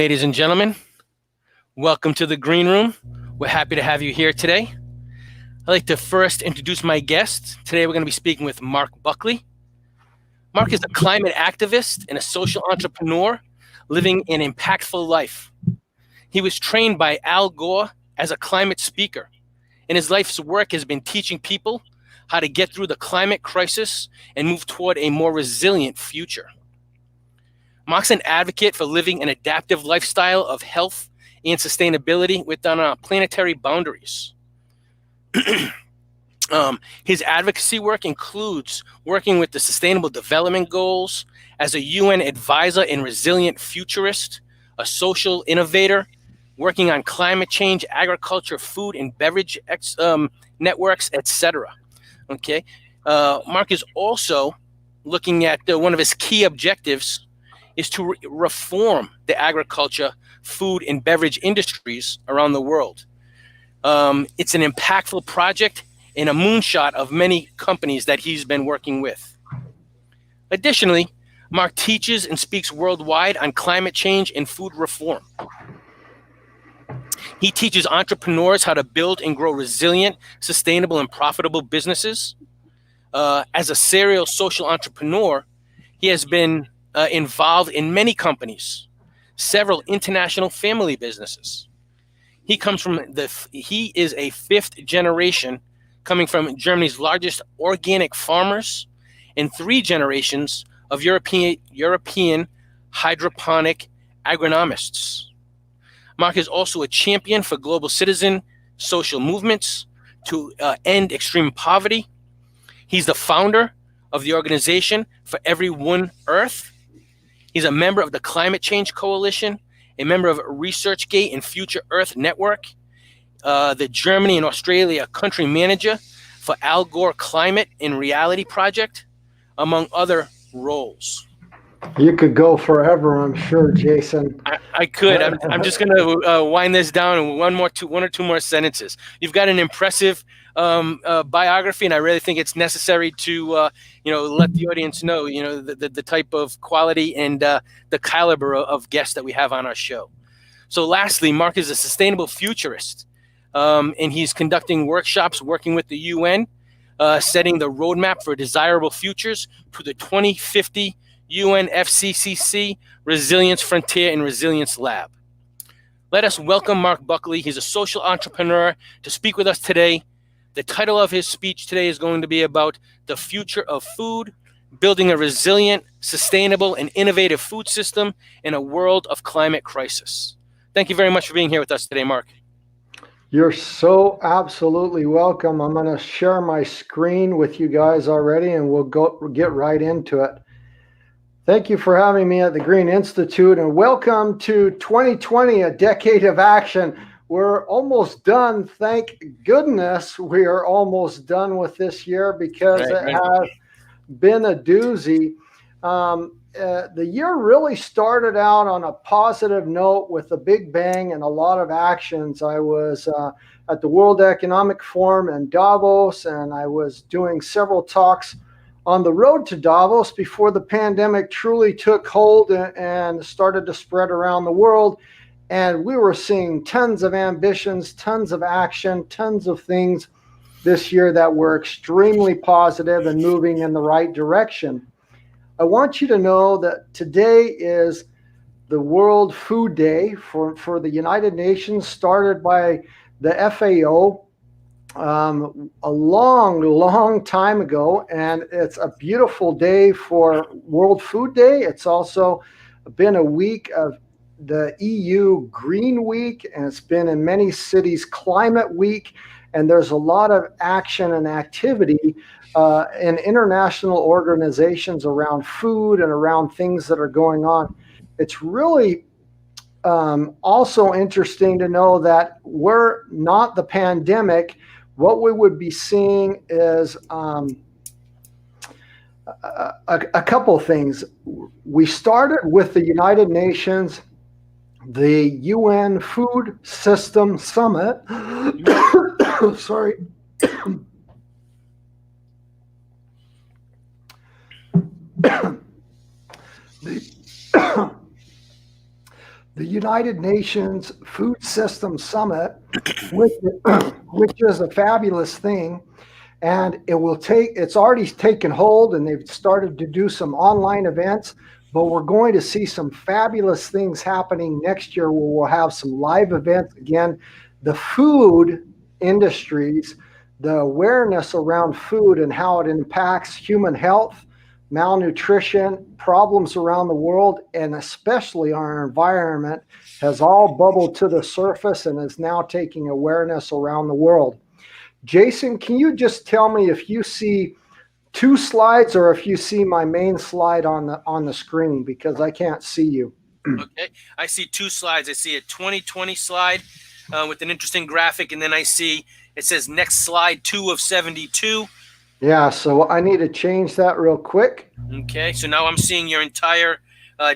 Ladies and gentlemen, welcome to the Green Room. We're happy to have you here today. I'd like to first introduce my guest. Today we're going to be speaking with Marc Buckley. Marc is a climate activist and a social entrepreneur living an impactful life. He was trained by Al Gore as a climate speaker, and his life's work has been teaching people how to get through the climate crisis and move toward a more resilient future. Marc's an advocate for living an adaptive lifestyle of health and sustainability within our planetary boundaries. His advocacy work includes working with the Sustainable Development Goals as a UN advisor and resilient futurist, a social innovator, working on climate change, agriculture, food and beverage networks, etc. Okay, Marc is also looking at one of his key objectives is to reform the agriculture, food, and beverage industries around the world. It's an impactful project and a moonshot of many companies that he's been working with. Additionally, Marc teaches and speaks worldwide on climate change and food reform. He teaches entrepreneurs how to build and grow resilient, sustainable, and profitable businesses. As a serial social entrepreneur, he has been involved in many companies, several international family businesses. He is a fifth generation coming from Germany's largest organic farmers and 3 generations of European hydroponic agronomists. Marc is also a champion for global citizen social movements to end extreme poverty. He's the founder of the organization For Every One Earth. He's a member of the Climate Change Coalition, a member of ResearchGate and Future Earth Network, the Germany and Australia country manager for Al Gore Climate and Reality Project, among other roles. You could go forever, I'm sure, Jason. I could. I'm just going to wind this down in one or two more sentences. You've got an impressive biography, and I really think it's necessary to let the audience know the type of quality and the caliber of guests that we have on our show. So lastly, Marc is a sustainable futurist, and he's conducting workshops working with the UN, setting the roadmap for desirable futures to the 2050 UNFCCC Resilience Frontier and Resilience Lab. Let us welcome Marc Buckley. He's a social entrepreneur to speak with us today. The title of his speech today is going to be about the future of food, building a resilient, sustainable, and innovative food system in a world of climate crisis. Thank you very much for being here with us today, Marc. You're so absolutely welcome. I'm going to share my screen with you guys already, and we'll get right into it. Thank you for having me at the Green Institute, and welcome to 2020, a decade of action. We're almost done. Thank goodness we are almost done with this year because it has been a doozy. The year really started out on a positive note with a big bang and a lot of actions. I was at the World Economic Forum in Davos, and I was doing several talks on the road to Davos before the pandemic truly took hold and started to spread around the world. And we were seeing tons of ambitions, tons of action, tons of things this year that were extremely positive and moving in the right direction. I want you to know that today is the World Food Day for the United Nations, started by the FAO a long time ago, and it's a beautiful day for World Food Day. It's also been a week of the EU Green Week, and it's been in many cities Climate Week, and there's a lot of action and activity in international organizations around food and around things that are going on. It's really also interesting to know that we're not the pandemic. What we would be seeing is a couple of things. We started with the United Nations, the UN Food System Summit. Sorry. the United Nations Food System Summit, which, which is a fabulous thing. And it's already taken hold, and they've started to do some online events, but we're going to see some fabulous things happening next year where we'll have some live events again. The food industries, the awareness around food and how it impacts human health, malnutrition, problems around the world, and especially our environment has all bubbled to the surface and is now taking awareness around the world. Jason, can you just tell me if you see two slides or if you see my main slide on the screen, because I can't see you. Okay, I see two slides. I see a 2020 slide with an interesting graphic, and then I see it says next slide 2 of 72. Yeah, so I need to change that real quick. Okay, so now I'm seeing your entire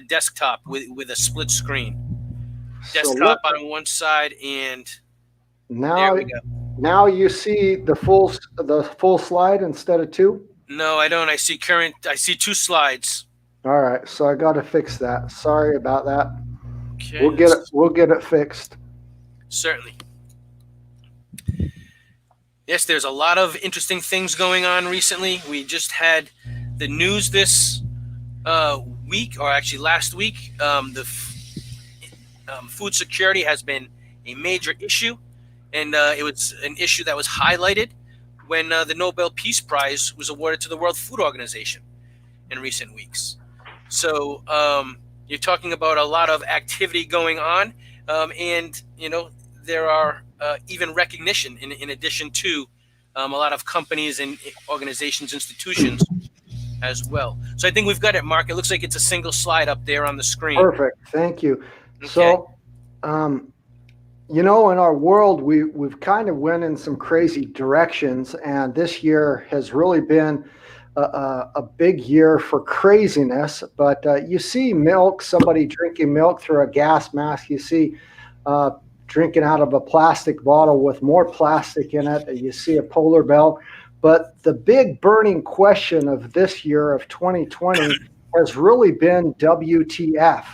desktop with a split screen. Desktop on one side, and there we go. Now you see the full slide instead of two? No, I don't. I see two slides. All right, so I got to fix that. Sorry about that. Okay, we'll get it fixed. Certainly. Yes, there's a lot of interesting things going on recently. We just had the news this week, or actually last week. Food security has been a major issue, and it was an issue that was highlighted when the Nobel Peace Prize was awarded to the World Food Organization in recent weeks. So you're talking about a lot of activity going on, and there are even recognition in addition to a lot of companies and organizations, institutions as well. So I think we've got it, Mark. It looks like it's a single slide up there on the screen. Perfect. Thank you. Okay. So, in our world, we've kind of went in some crazy directions, and this year has really been a big year for craziness. But you see milk, somebody drinking milk through a gas mask. You see drinking out of a plastic bottle with more plastic in it. You see a polar bear. But the big burning question of this year of 2020 has really been WTF.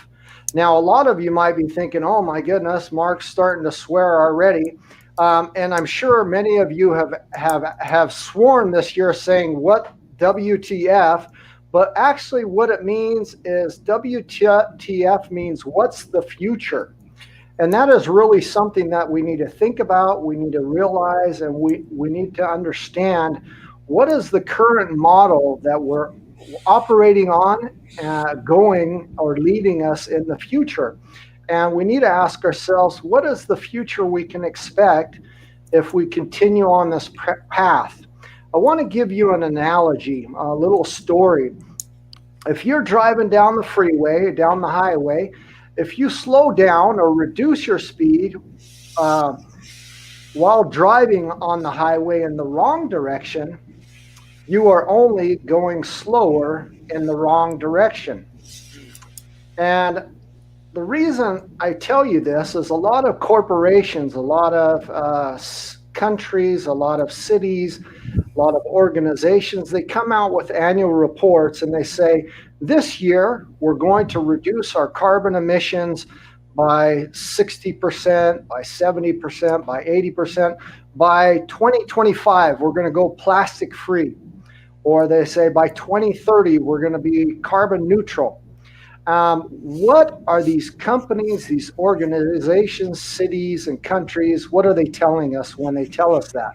Now, a lot of you might be thinking, oh my goodness, Mark's starting to swear already. And I'm sure many of you have sworn this year saying, what WTF? But actually what it means is WTF means what's the future? And that is really something that we need to think about, we need to realize, and we need to understand what is the current model that we're operating on, going or leading us in the future. And we need to ask ourselves, what is the future we can expect if we continue on this path? I want to give you an analogy, a little story. If you're driving down the freeway, down the highway, if you slow down or reduce your speed while driving on the highway in the wrong direction, you are only going slower in the wrong direction. And the reason I tell you this is a lot of corporations, a lot of countries, a lot of cities, a lot of organizations, they come out with annual reports and they say, this year, we're going to reduce our carbon emissions by 60%, by 70%, by 80%. By 2025, we're going to go plastic free. Or they say by 2030, we're going to be carbon neutral. What are these companies, these organizations, cities, and countries, what are they telling us when they tell us that?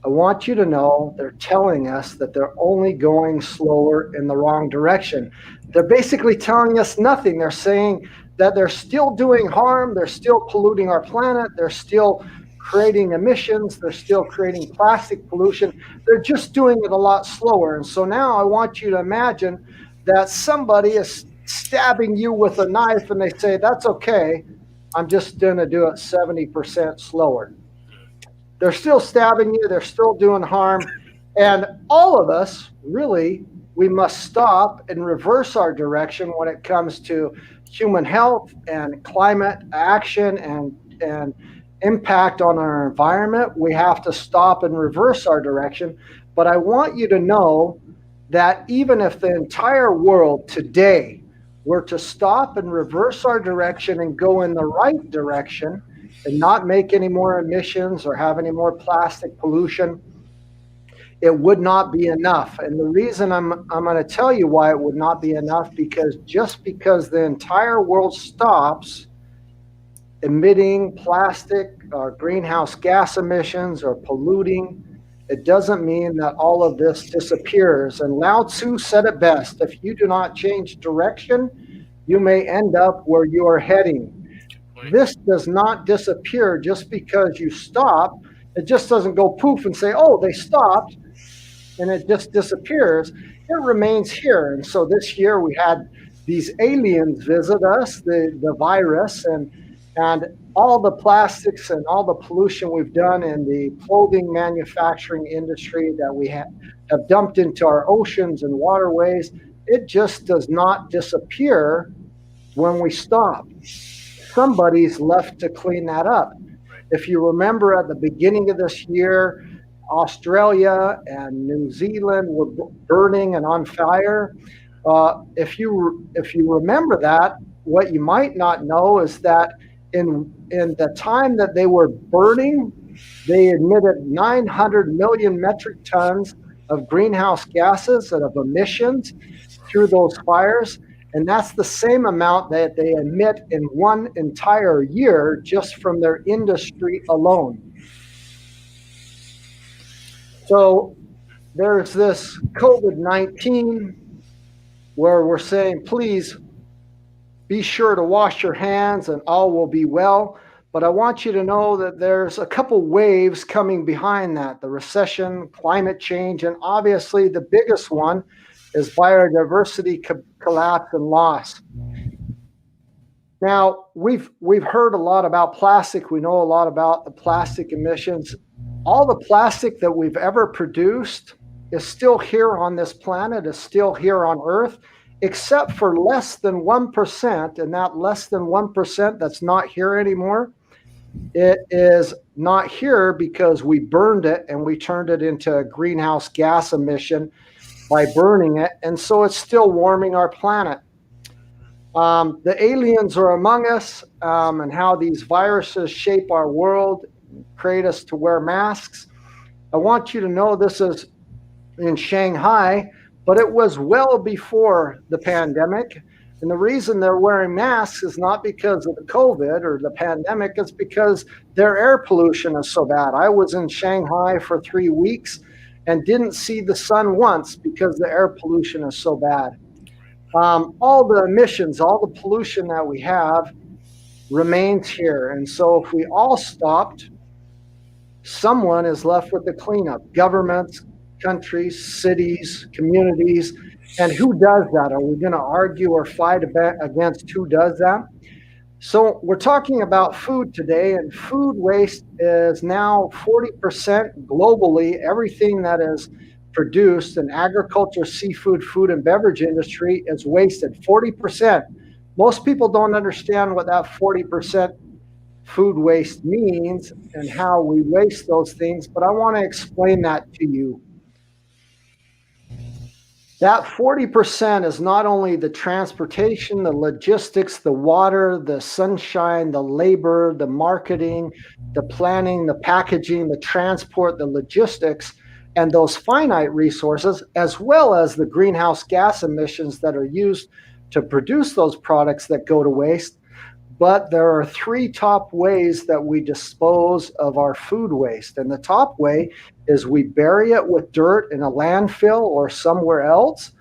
I want you to know they're telling us that they're only going slower in the wrong direction. They're basically telling us nothing. They're saying that they're still doing harm. They're still polluting our planet. They're still creating emissions. They're still creating plastic pollution. They're just doing it a lot slower. And so now I want you to imagine that somebody is stabbing you with a knife and they say, that's okay. I'm just going to do it 70% slower. They're still stabbing you. They're still doing harm. And all of us, really, we must stop and reverse our direction when it comes to human health and climate action and impact on our environment. We have to stop and reverse our direction. But I want you to know that even if the entire world today were to stop and reverse our direction and go in the right direction and not make any more emissions or have any more plastic pollution, it would not be enough. And the reason I'm going to tell you why it would not be enough, because just because the entire world stops emitting plastic or greenhouse gas emissions or polluting, it doesn't mean that all of this disappears. And Lao Tzu said it best: if you do not change direction, you may end up where you are heading. This does not disappear just because you stop. It just doesn't go poof and say, oh, they stopped, and it just disappears. It remains here. And so this year we had these aliens visit us, the virus, and all the plastics and all the pollution we've done in the clothing manufacturing industry that we have dumped into our oceans and waterways, it just does not disappear when we stop. Somebody's left to clean that up. If you remember at the beginning of this year, Australia and New Zealand were burning and on fire. If you remember that, what you might not know is that in the time that they were burning, they emitted 900 million metric tons of greenhouse gases and of emissions through those fires. And that's the same amount that they emit in one entire year just from their industry alone. So there's this COVID-19 where we're saying, please be sure to wash your hands and all will be well. But I want you to know that there's a couple waves coming behind that: the recession, climate change, and obviously the biggest one is biodiversity collapse and loss. Now, we've heard a lot about plastic. We know a lot about the plastic emissions. All the plastic that we've ever produced is still here on this planet, is still here on Earth, except for less than 1%. And that less than 1% that's not here anymore, it is not here because we burned it and we turned it into a greenhouse gas emission by burning it. And so it's still warming our planet. The aliens are among us, and how these viruses shape our world, create us to wear masks. I want you to know this is in Shanghai, but it was well before the pandemic. And the reason they're wearing masks is not because of the COVID or the pandemic, it's because their air pollution is so bad. I was in Shanghai for 3 weeks and didn't see the sun once because the air pollution is so bad. All the emissions, all the pollution that we have remains here. And so if we all stopped, someone is left with the cleanup: governments, countries, cities, communities. And who does that? Are we going to argue or fight against who does that? So we're talking about food today, and food waste is now 40% globally. Everything that is produced in agriculture, seafood, food, and beverage industry is wasted. 40%. Most people don't understand what that 40% food waste means and how we waste those things, but I want to explain that to you. That 40% is not only the transportation, the logistics, the water, the sunshine, the labor, the marketing, the planning, the packaging, the transport, the logistics, and those finite resources, as well as the greenhouse gas emissions that are used to produce those products that go to waste. But there are 3 top ways that we dispose of our food waste. And the top way is we bury it with dirt in a landfill or somewhere else.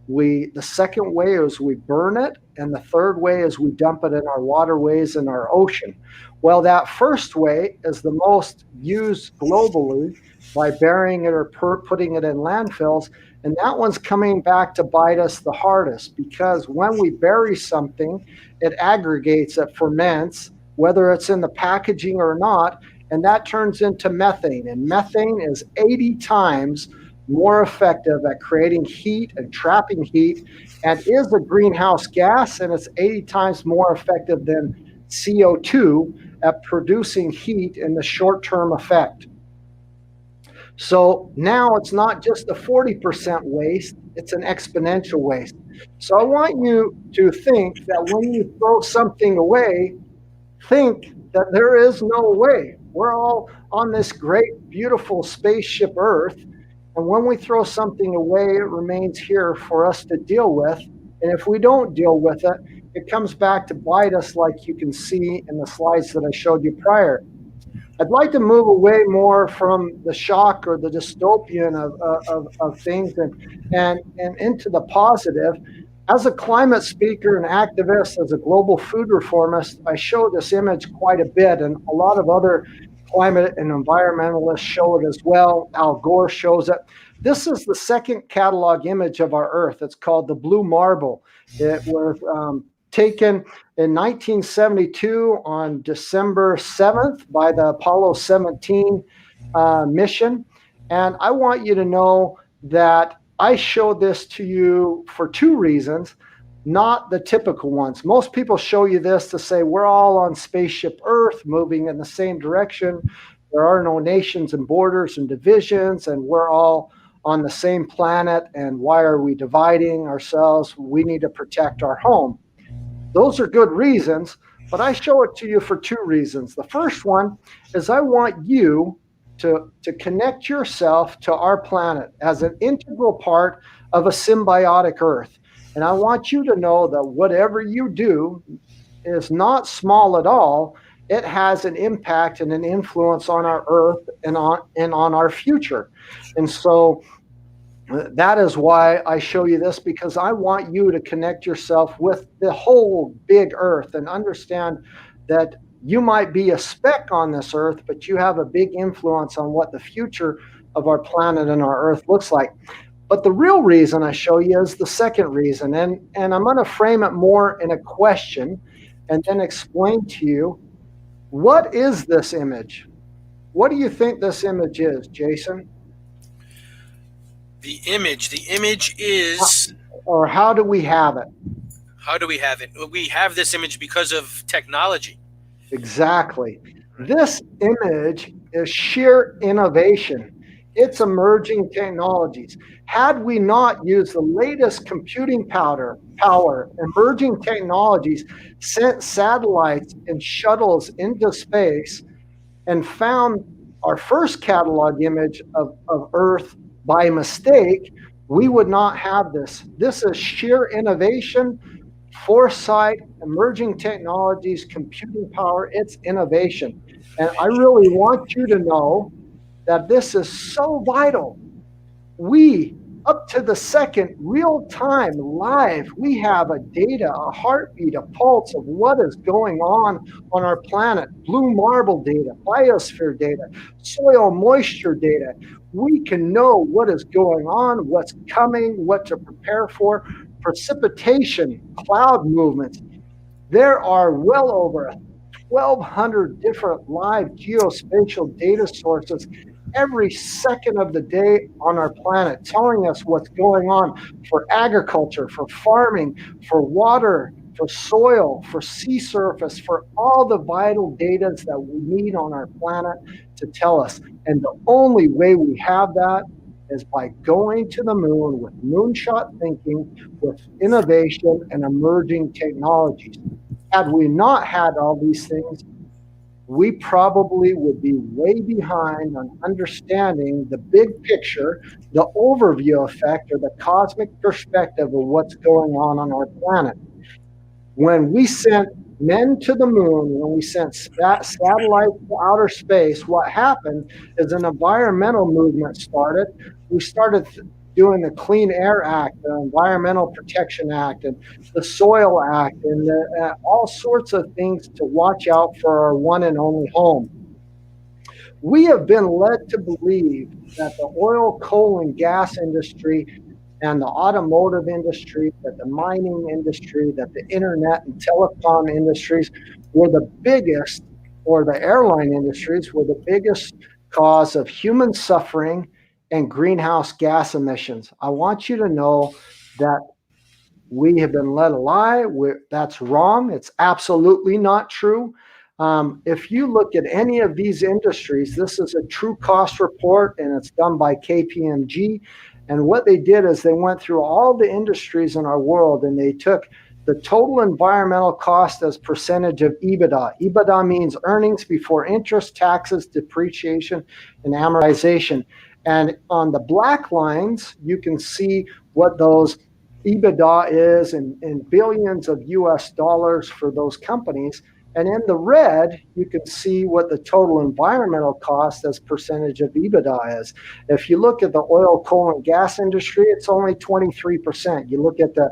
The second way is we burn it. And the third way is we dump it in our waterways and our ocean. Well, that first way is the most used globally, by burying it or putting it in landfills. And that one's coming back to bite us the hardest, because when we bury something, it aggregates, it ferments, whether it's in the packaging or not, and that turns into methane. And methane is 80 times more effective at creating heat and trapping heat, and is a greenhouse gas, and it's 80 times more effective than CO2 at producing heat in the short-term effect. So now it's not just a 40% waste, it's an exponential waste. So I want you to think that when you throw something away, think that there is no way. We're all on this great, beautiful spaceship Earth. And when we throw something away, it remains here for us to deal with. And if we don't deal with it, it comes back to bite us, like you can see in the slides that I showed you prior. I'd like to move away more from the shock or the dystopian of things and into the positive. As a climate speaker and activist, as a global food reformist, I show this image quite a bit, and a lot of other climate and environmentalists show it as well. Al Gore shows it. This is the second catalog image of our Earth. It's called the Blue Marble. It was taken in 1972 on December 7th by the Apollo 17 mission. And I want you to know that I showed this to you for two reasons, not the typical ones. Most people show you this to say we're all on spaceship Earth moving in the same direction. There are no nations and borders and divisions, and we're all on the same planet. And why are we dividing ourselves? We need to protect our home. Those are good reasons, but I show it to you for two reasons. The first one is I want you to connect yourself to our planet as an integral part of a symbiotic Earth. And I want you to know that whatever you do is not small at all. It has an impact and an influence on our Earth and on our future. And so that is why I show you this, because I want you to connect yourself with the whole big Earth and understand that you might be a speck on this Earth, but you have a big influence on what the future of our planet and our Earth looks like. But the real reason I show you is the second reason, and I'm going to frame it more in a question and then explain to you, what is this image? What do you think this image is, Jason? The image is, or how do we have it? How do we have it? We have this image because of technology. Exactly. This image is sheer innovation. It's emerging technologies. Had we not used the latest computing power, emerging technologies, sent satellites and shuttles into space, and found our first catalog image of Earth by mistake, we would not have this. This is sheer innovation, foresight, emerging technologies, computing power. It's innovation. And I really want you to know that this is so vital. We, up to the second, real time, live, we have a data, a heartbeat, a pulse of what is going on our planet. Blue marble data, biosphere data, soil moisture data. We can know what is going on, what's coming, what to prepare for. Precipitation, cloud movements. There are well over 1,200 different live geospatial data sources every second of the day on our planet, telling us what's going on for agriculture, for farming, for water, for soil, for sea surface, for all the vital data that we need on our planet to tell us. And the only way we have that is by going to the moon with moonshot thinking, with innovation and emerging technologies. Had we not had all these things, we probably would be way behind on understanding the big picture, the overview effect, or the cosmic perspective of what's going on our planet. When we sent men to the moon, when we sent satellites to outer space, what happened is an environmental movement started. We started doing the Clean Air Act, the Environmental Protection Act, and the Soil Act, and all sorts of things to watch out for our one and only home. We have been led to believe that the oil, coal, and gas industry and the automotive industry, that the mining industry, that the internet and telecom industries were the biggest, or the airline industries were the biggest cause of human suffering and greenhouse gas emissions. I want you to know that we have been led a lie. That's wrong. It's absolutely not true. If you look at any of these industries, this is a true cost report, and it's done by KPMG. And what they did is they went through all the industries in our world and they took the total environmental cost as percentage of EBITDA. EBITDA means earnings before interest, taxes, depreciation, and amortization. And on the black lines, you can see what those EBITDA is in billions of US dollars for those companies. And in the red, you can see what the total environmental cost as percentage of EBITDA is. If you look at the oil, coal, and gas industry, it's only 23%. You look at the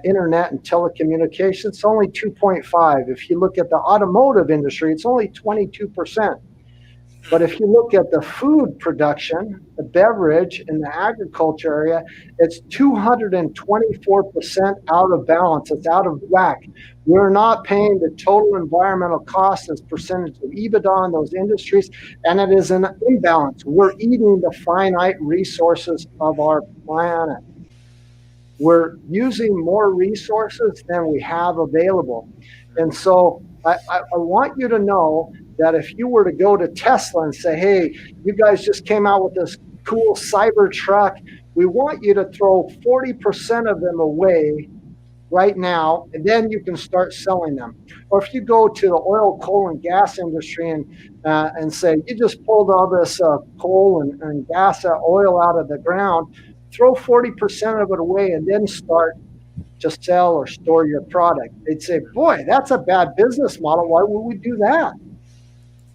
internet and telecommunications, it's only 2.5. If you look at the automotive industry, it's only 22%. But if you look at the food production, the beverage, and the agriculture area, it's 224% out of balance. It's out of whack. We're not paying the total environmental cost as percentage of EBITDA in those industries, and it is an imbalance. We're eating the finite resources of our planet. We're using more resources than we have available. And so I want you to know that if you were to go to Tesla and say, hey, you guys just came out with this cool cyber truck, we want you to throw 40% of them away right now, and then you can start selling them. Or if you go to the oil, coal, and gas industry and say, you just pulled all this coal and gas, oil out of the ground, throw 40% of it away and then start to sell or store your product. They'd say, boy, that's a bad business model. Why would we do that?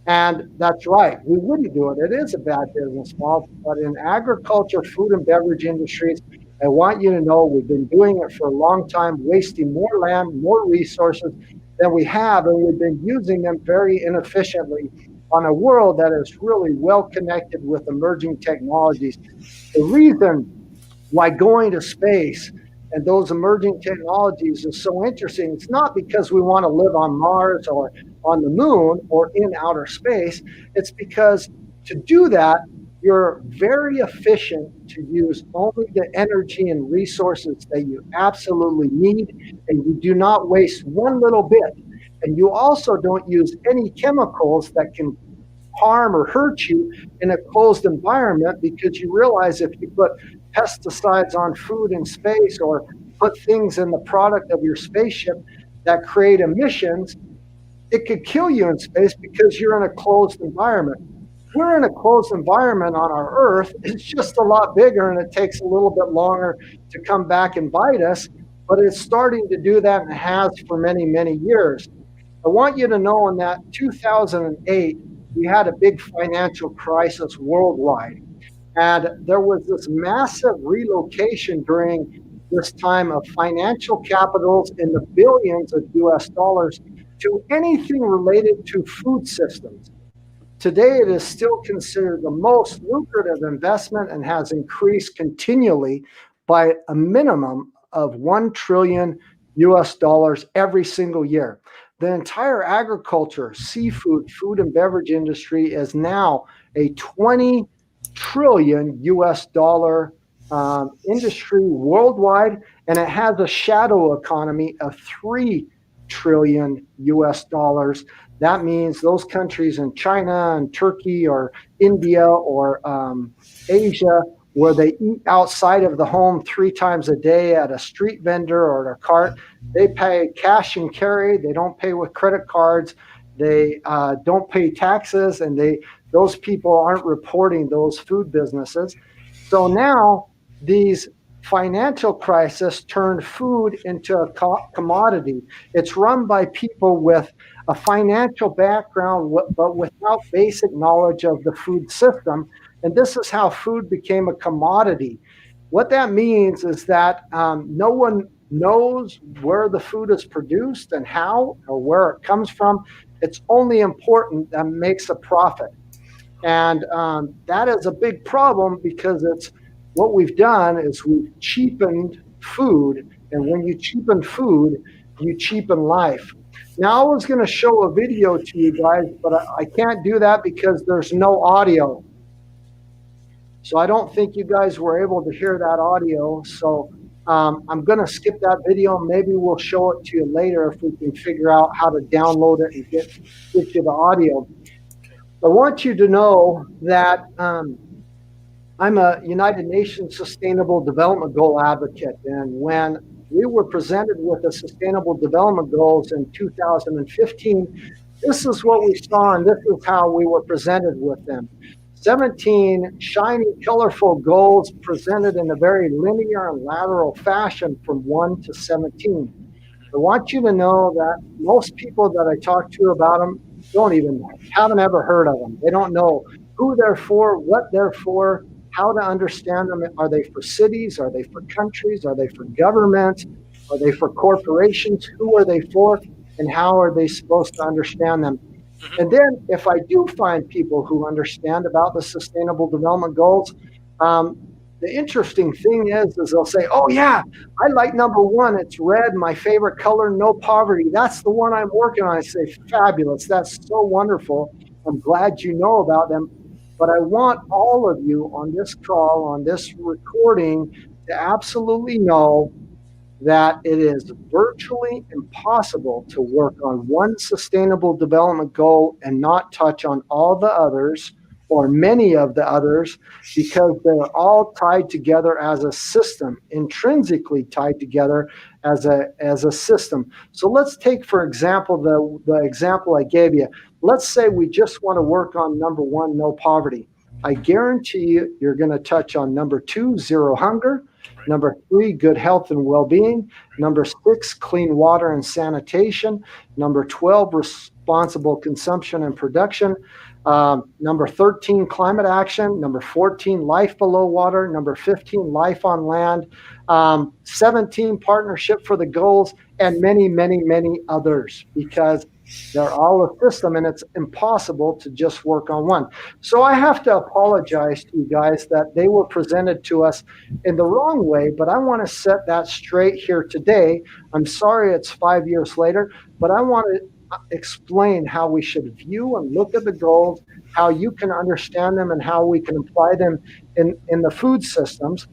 And that's right. We wouldn't do it. It is a bad business model. But in agriculture, food, and beverage industries, I want you to know we've been doing it for a long time, wasting more land, more resources than we have, and we've been using them very inefficiently on a world that is really well connected with emerging technologies. The reason why going to space and those emerging technologies is so interesting, it's not because we want to live on Mars or on the moon or in outer space. It's because to do that, you're very efficient to use only the energy and resources that you absolutely need, and you do not waste one little bit. And you also don't use any chemicals that can harm or hurt you in a closed environment, because you realize if you put pesticides on food in space or put things in the product of your spaceship that create emissions, it could kill you in space because you're in a closed environment. We're in a closed environment on our Earth. It's just a lot bigger and it takes a little bit longer to come back and bite us, but it's starting to do that and has for many, many years. I want you to know in that 2008, we had a big financial crisis worldwide. And there was this massive relocation during this time of financial capitals in the billions of US dollars to anything related to food systems. Today, it is still considered the most lucrative investment and has increased continually by a minimum of 1 trillion US dollars every single year. The entire agriculture, seafood, food, and beverage industry is now a 20 trillion US dollar industry worldwide, and it has a shadow economy of 3 trillion US dollars. That means those countries in China and Turkey or India or Asia, where they eat outside of the home 3 times a day at a street vendor or at a cart, they pay cash and carry. They don't pay with credit cards. They don't pay taxes, and those people aren't reporting those food businesses. So now these financial crisis turned food into a commodity. It's run by people with a financial background, but without basic knowledge of the food system. And this is how food became a commodity. What that means is that no one knows where the food is produced and how or where it comes from. It's only important that makes a profit. And that is a big problem, because it's what we've done is we've cheapened food. And when you cheapen food, you cheapen life. Now, I was going to show a video to you guys, but I can't do that because there's no audio. So I don't think you guys were able to hear that audio. So I'm going to skip that video. Maybe we'll show it to you later if we can figure out how to download it and get you the audio. I want you to know that I'm a United Nations Sustainable Development Goal advocate. And when we were presented with the Sustainable Development Goals in 2015, this is what we saw, and this is how we were presented with them. 17 shiny, colorful goals presented in a very linear and lateral fashion from 1 to 17. I want you to know that most people that I talk to about them haven't ever heard of them. They don't know who they're for, what they're for, how to understand them. Are they for cities? Are they for countries? Are they for governments? Are they for corporations? Who are they for? And how are they supposed to understand them? And then if I do find people who understand about the Sustainable Development Goals, the interesting thing is they'll say, oh yeah, I like number 1. It's red, my favorite color, no poverty. That's the one I'm working on. I say, fabulous. That's so wonderful. I'm glad you know about them. But I want all of you on this call, on this recording, to absolutely know that it is virtually impossible to work on one sustainable development goal and not touch on all the others or many of the others, because they're all tied together as a system, intrinsically tied together as a system. So let's take, for example, the example I gave you. Let's say we just want to work on number 1, no poverty. I guarantee you're going to touch on number 2, zero hunger. Number 3, good health and well-being. Number 6, clean water and sanitation. Number 12, responsible consumption and production. Number 13, climate action. Number 14, life below water. Number 15, life on land. 17, partnership for the goals, and many, many, many others, because they're all a system and it's impossible to just work on one. So I have to apologize to you guys that they were presented to us in the wrong way, but I want to set that straight here today. I'm sorry it's 5 years later, but I want to explain how we should view and look at the goals, how you can understand them, and how we can apply them in the food systems,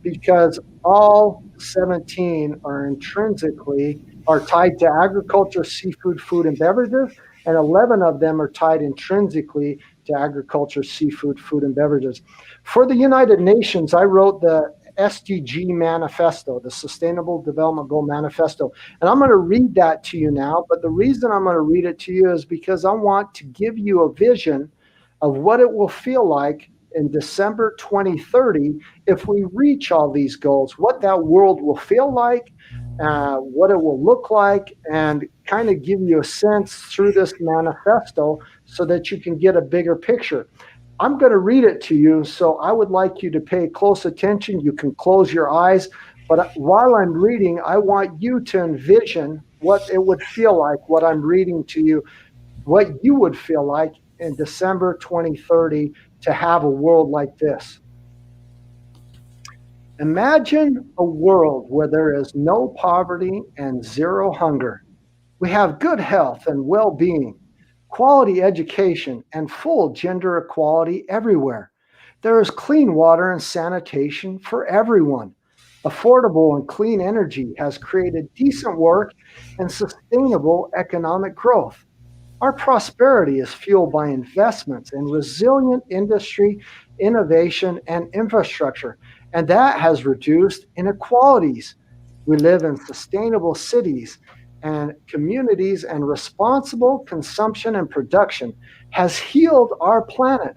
because all 17 are tied to agriculture, seafood, food, and beverages, and 11 of them are tied intrinsically to agriculture, seafood, food, and beverages. For the United Nations, I wrote the SDG Manifesto, the Sustainable Development Goal Manifesto. And I'm going to read that to you now, but the reason I'm going to read it to you is because I want to give you a vision of what it will feel like in December 2030 if we reach all these goals, what that world will feel like, what it will look like, and kind of give you a sense through this manifesto so that you can get a bigger picture. I'm going to read it to you, so I would like you to pay close attention. You can close your eyes, but while I'm reading, I want you to envision what it would feel like, what I'm reading to you, what you would feel like in December 2030 to have a world like this. Imagine a world where there is no poverty and zero hunger. We have good health and well-being, quality education, and full gender equality everywhere. There is clean water and sanitation for everyone. Affordable and clean energy has created decent work and sustainable economic growth. Our prosperity is fueled by investments in resilient industry, innovation, and infrastructure, and that has reduced inequalities. We live in sustainable cities and communities, and responsible consumption and production has healed our planet.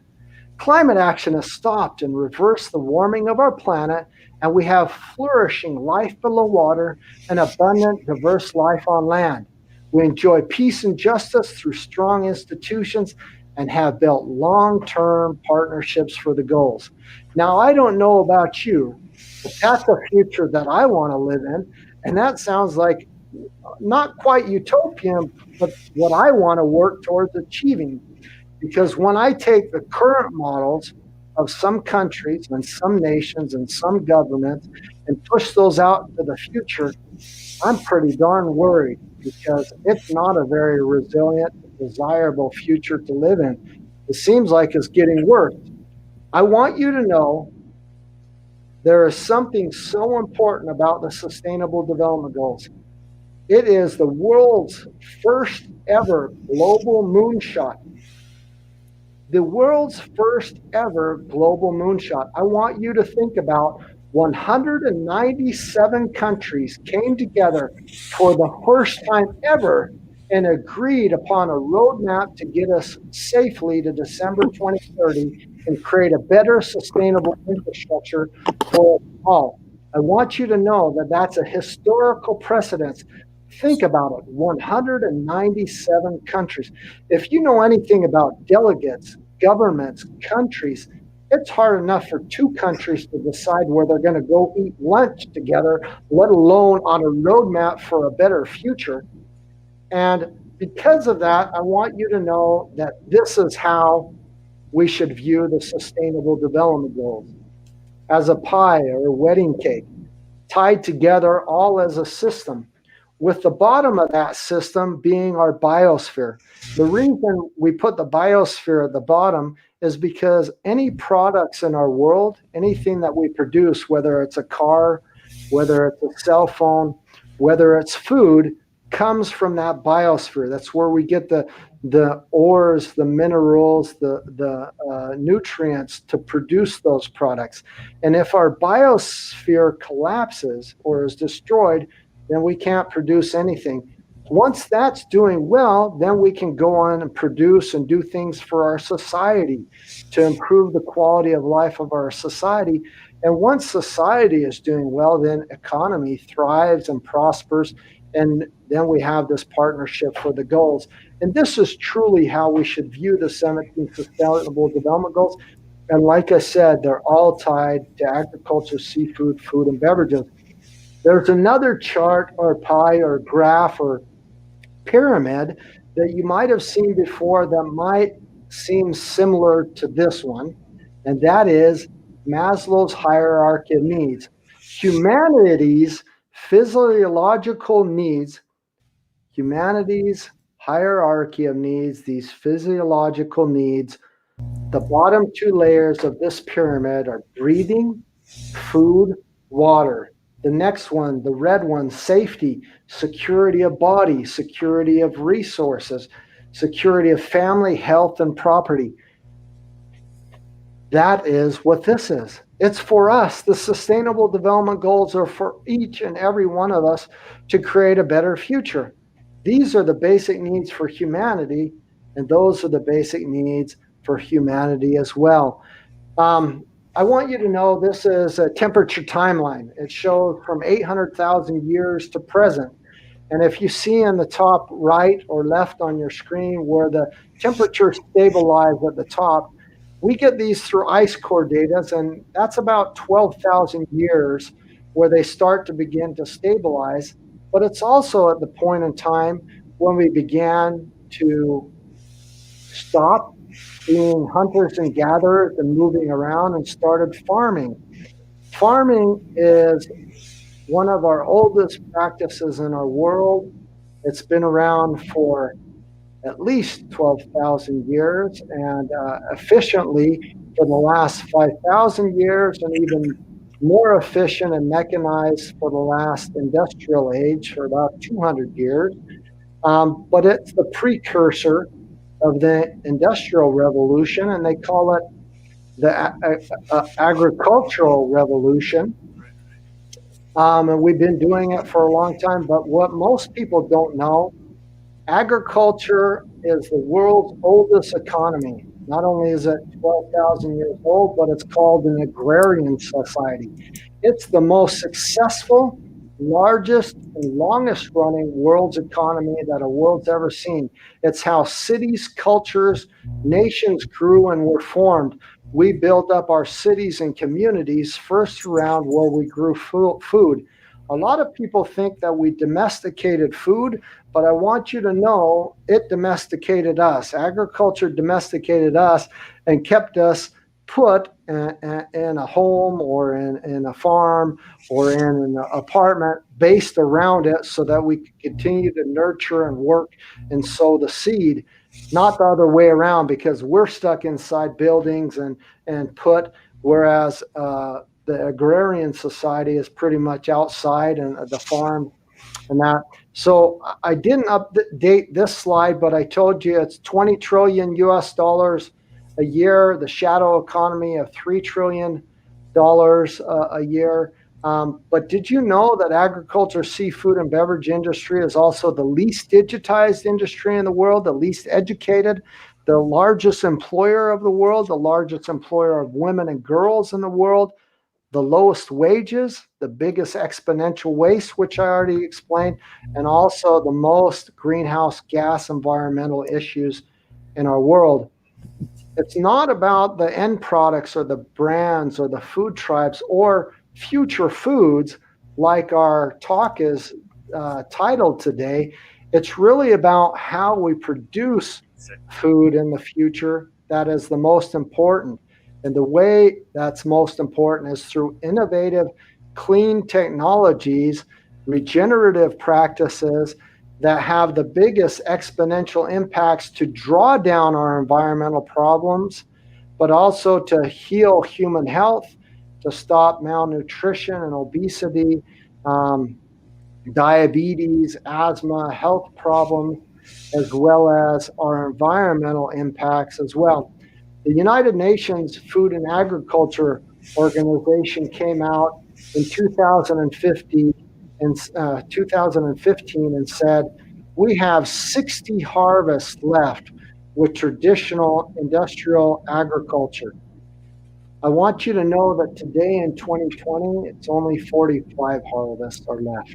Climate action has stopped and reversed the warming of our planet, and we have flourishing life below water and abundant, diverse life on land. We enjoy peace and justice through strong institutions and have built long-term partnerships for the goals. Now, I don't know about you, but that's a future that I want to live in, and that sounds like not quite utopian, but what I want to work towards achieving. Because when I take the current models of some countries and some nations and some governments and push those out to the future, I'm pretty darn worried, because it's not a very resilient, desirable future to live in. It seems like it's getting worse. I want you to know there is something so important about the Sustainable Development Goals. It is the world's first ever global moonshot. the world's first ever global moonshot. I want you to think about 197 countries came together for the first time ever and agreed upon a roadmap to get us safely to December 2030 and create a better sustainable infrastructure for us all. I want you to know that that's a historical precedence. Think about it, 197 countries. If you know anything about delegates, governments, countries, it's hard enough for two countries to decide where they're going to go eat lunch together, let alone on a roadmap for a better future. And because of that, I want you to know that this is how we should view the Sustainable Development Goals, as a pie or a wedding cake, tied together all as a system, with the bottom of that system being our biosphere. The reason we put the biosphere at the bottom is because any products in our world, anything that we produce, whether it's a car, whether it's a cell phone, whether it's food, comes from that biosphere. That's where we get the ores, the minerals, the nutrients to produce those products. And if our biosphere collapses or is destroyed, then we can't produce anything. Once that's doing well, then we can go on and produce and do things for our society to improve the quality of life of our society. And once society is doing well, then economy thrives and prospers. And then we have this partnership for the goals. And this is truly how we should view the 17 Sustainable Development Goals. And like I said, they're all tied to agriculture, seafood, food, and beverages. There's another chart or pie or graph or pyramid that you might have seen before that might seem similar to this one, and that is Maslow's hierarchy of needs. Humanity's physiological needs, humanity's hierarchy of needs, these physiological needs, the bottom two layers of this pyramid are breathing, food, water. The next one, the red one, safety, security of body, security of resources, security of family, health, and property. That is what this is. It's for us. The Sustainable Development Goals are for each and every one of us to create a better future. These are the basic needs for humanity, and those are the basic needs for humanity as well. I want you to know this is a temperature timeline. It shows from 800,000 years to present. And if you see in the top right or left on your screen where the temperature stabilized at the top, we get these through ice core data, and that's about 12,000 years where they start to begin to stabilize. But it's also at the point in time when we began to stop being hunters and gatherers and moving around and started farming. Farming is one of our oldest practices in our world. It's been around for at least 12,000 years and efficiently for the last 5,000 years, and even more efficient and mechanized for the last industrial age for about 200 years. But it's the precursor of the Industrial Revolution, and they call it the agricultural revolution. And we've been doing it for a long time. But what most people don't know, agriculture is the world's oldest economy. Not only is it 12,000 years old, but it's called an agrarian society. It's the most successful, largest, and longest running world's economy that a world's ever seen. It's how cities, cultures, nations grew and were formed. We built up our cities and communities first around where we grew food. A lot of people think that we domesticated food, but I want you to know it domesticated us. Agriculture domesticated us and kept us put in a home or in a farm or in an apartment based around it so that we could continue to nurture and work and sow the seed, not the other way around, because we're stuck inside buildings and put, whereas the agrarian society is pretty much outside and the farm and that. So I didn't update this slide, but I told you it's 20 trillion US dollars a year, the shadow economy of $3 trillion a year. But did you know that agriculture, seafood, and beverage industry is also the least digitized industry in the world, the least educated, the largest employer of the world, the largest employer of women and girls in the world, the lowest wages, the biggest exponential waste, which I already explained, and also the most greenhouse gas environmental issues in our world? It's not about the end products or the brands or the food tribes or future foods like our talk is titled today. It's really about how we produce food in the future that is the most important. And the way that's most important is through innovative, clean technologies, regenerative practices that have the biggest exponential impacts to draw down our environmental problems, but also to heal human health, to stop malnutrition and obesity, diabetes, asthma, health problems, as well as our environmental impacts as well. The United Nations Food and Agriculture Organization came out in 2015 and said, we have 60 harvests left with traditional industrial agriculture. I want you to know that today in 2020, it's only 45 harvests are left.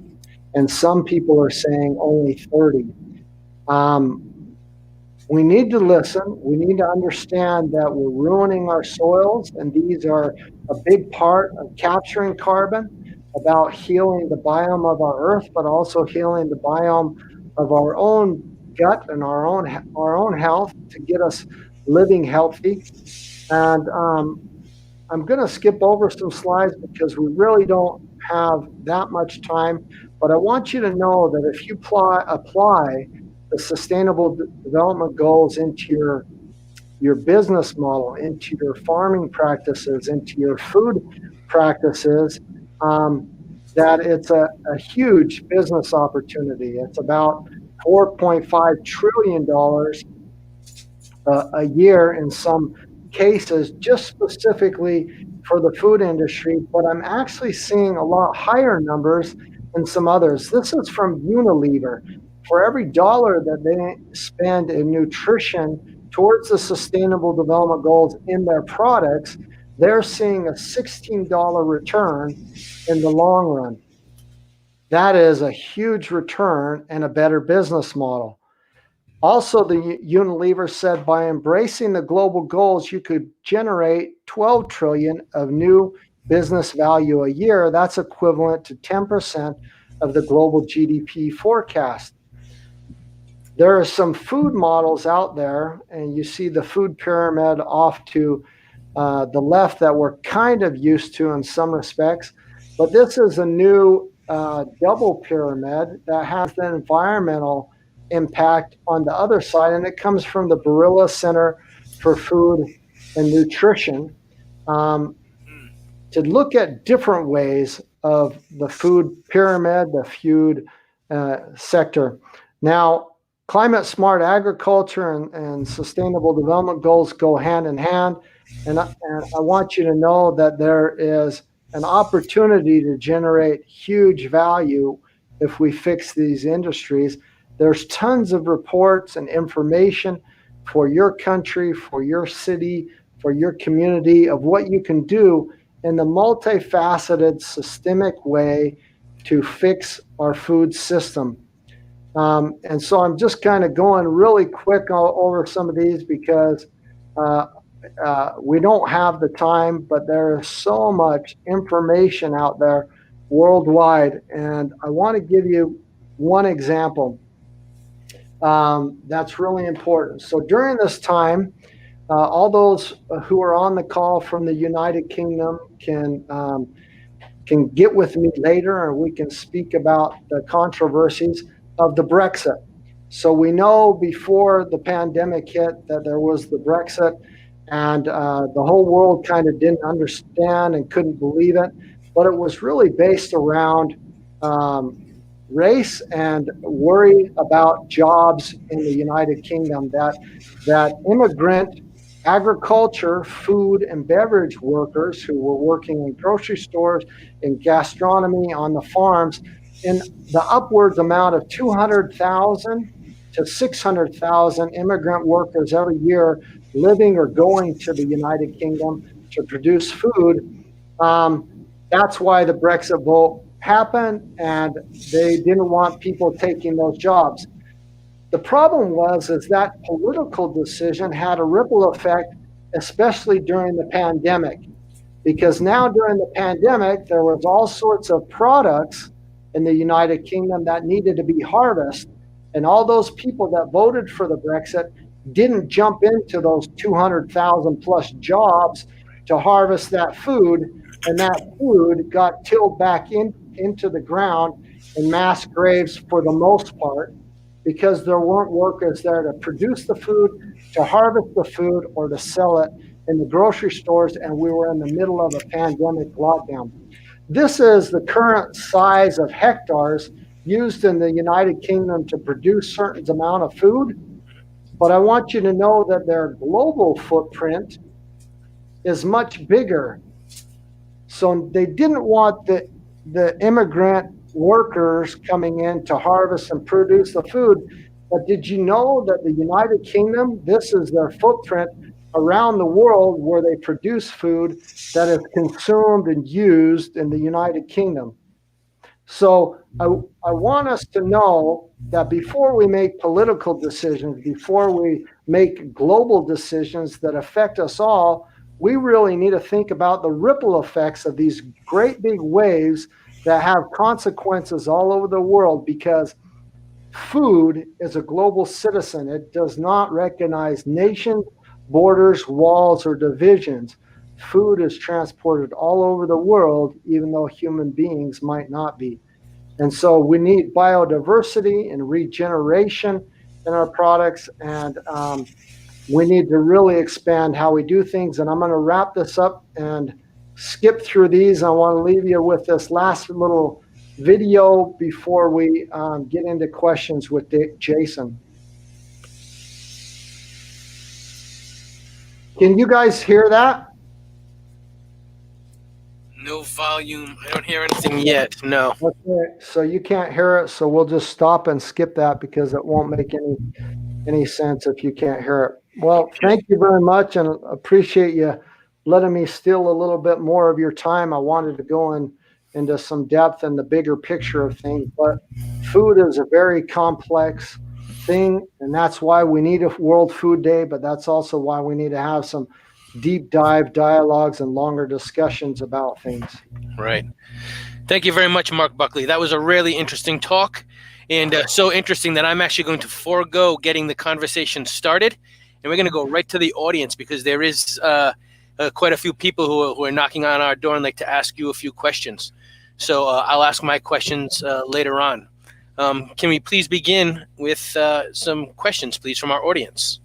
And some people are saying only 30. We need to listen. We need to understand that we're ruining our soils, and these are a big part of capturing carbon, about healing the biome of our earth, but also healing the biome of our own gut and our own health to get us living healthy. And I'm going to skip over some slides because we really don't have that much time. But I want you to know that if you apply the sustainable development goals into your business model, into your farming practices, into your food practices, that it's a huge business opportunity. It's about $4.5 trillion a year in some cases, just specifically for the food industry, but I'm actually seeing a lot higher numbers than some others. This is from Unilever. For every dollar that they spend in nutrition towards the sustainable development goals in their products, they're seeing a $16 return in the long run. That is a huge return and a better business model. Also, the Unilever said by embracing the global goals, you could generate 12 trillion of new business value a year. That's equivalent to 10% of the global GDP forecast. There are some food models out there, and you see the food pyramid off to the left that we're kind of used to in some respects. But this is a new double pyramid that has the environmental impact on the other side, and it comes from the Barilla Center for Food and Nutrition to look at different ways of the food pyramid, the food sector. Now, climate smart agriculture and sustainable development goals go hand in hand, and I want you to know that there is an opportunity to generate huge value if we fix these industries. There's tons of reports and information for your country, for your city, for your community of what you can do in the multifaceted, systemic way to fix our food system. And so I'm just kind of going really quick over some of these because we don't have the time, but there is so much information out there worldwide. And I want to give you one example that's really important. So during this time, all those who are on the call from the United Kingdom can get with me later, and we can speak about the controversies of the Brexit. So we know before the pandemic hit that there was the Brexit, and the whole world kind of didn't understand and couldn't believe it. But it was really based around race and worry about jobs in the United Kingdom, that immigrant agriculture, food, and beverage workers who were working in grocery stores, in gastronomy, on the farms, in the upwards amount of 200,000 to 600,000 immigrant workers every year living or going to the United Kingdom to produce food. Um, that's why the Brexit vote happened, and they didn't want people taking those jobs. The problem is that political decision had a ripple effect, especially during the pandemic, because now during the pandemic, there was all sorts of products in the United Kingdom that needed to be harvested. And all those people that voted for the Brexit didn't jump into those 200,000 plus jobs to harvest that food. And that food got tilled back into the ground in mass graves for the most part, because there weren't workers there to produce the food, to harvest the food, or to sell it in the grocery stores, and we were in the middle of a pandemic lockdown. This is the current size of hectares used in the United Kingdom to produce certain amount of food, but I want you to know that their global footprint is much bigger. So they didn't want the immigrant workers coming in to harvest and produce the food. But did you know that the United Kingdom, this is their footprint around the world where they produce food that is consumed and used in the United Kingdom? So I want us to know that before we make political decisions, before we make global decisions that affect us all, we really need to think about the ripple effects of these great big waves that have consequences all over the world, because food is a global citizen. It does not recognize nations, borders, walls, or divisions. Food is transported all over the world, even though human beings might not be. And so we need biodiversity and regeneration in our products, and we need to really expand how we do things. And I'm going to wrap this up and skip through these. I want to leave you with this last little video before we get into questions with Jason. Can you guys hear that? No volume. I don't hear anything yet. No. Okay, so you can't hear it, so we'll just stop and skip that because it won't make any sense if you can't hear it. Well, thank you very much, and appreciate you letting me steal a little bit more of your time. I wanted to go into some depth and the bigger picture of things, but food is a very complex thing, and that's why we need a World Food Day, but that's also why we need to have some deep dive dialogues and longer discussions about things. Right. Thank you very much, Marc Buckley. That was a really interesting talk, and so interesting that I'm actually going to forego getting the conversation started, and we're going to go right to the audience, because there is quite a few people who are knocking on our door and like to ask you a few questions. So I'll ask my questions later on. Can we please begin with some questions, please, from our audience?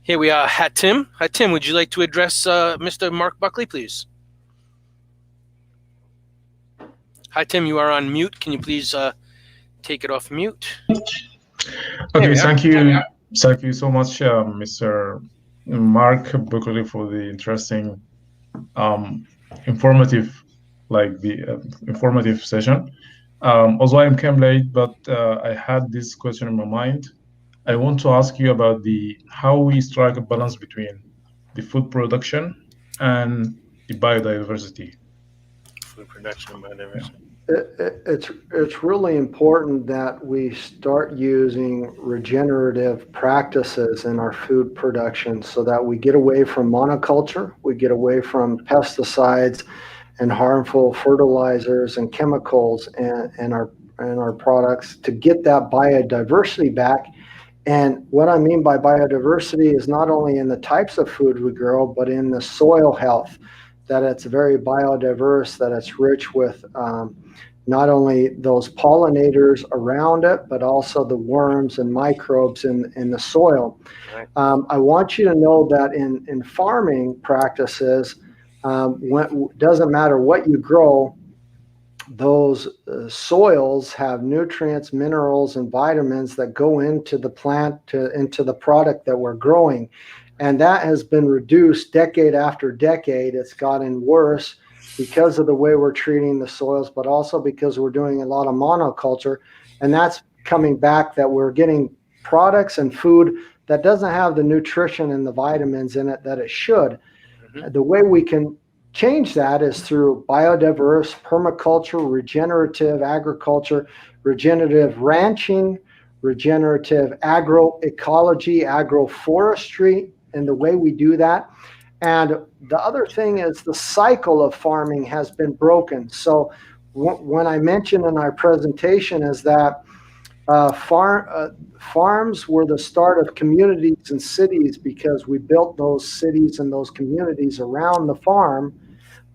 Here we are, Hatim. Hatim, would you like to address Mr. Marc Buckley, please? Hatim, you are on mute. Can you please take it off mute? Okay, thank you. Thank you so much, Mr. Marc Buckley, for the interesting, informative session. Although I came late, but I had this question in my mind. I want to ask you about how we strike a balance between the food production and the biodiversity. Food production and biodiversity. It's really important that we start using regenerative practices in our food production so that we get away from monoculture, we get away from pesticides and harmful fertilizers and chemicals and our products, to get that biodiversity back. And what I mean by biodiversity is not only in the types of food we grow, but in the soil health, that it's very biodiverse, that it's rich with not only those pollinators around it, but also the worms and microbes in the soil. Right. I want you to know that in farming practices, doesn't matter what you grow, those soils have nutrients, minerals, and vitamins that go into the plant, into the product that we're growing. And that has been reduced decade after decade. It's gotten worse because of the way we're treating the soils, but also because we're doing a lot of monoculture. And that's coming back, that we're getting products and food that doesn't have the nutrition and the vitamins in it that it should. Mhm. The way we can change that is through biodiverse permaculture, regenerative agriculture, regenerative ranching, regenerative agroecology, agroforestry, and the way we do that. And the other thing is the cycle of farming has been broken. So when I mentioned in our presentation is that farms were the start of communities and cities because we built those cities and those communities around the farm.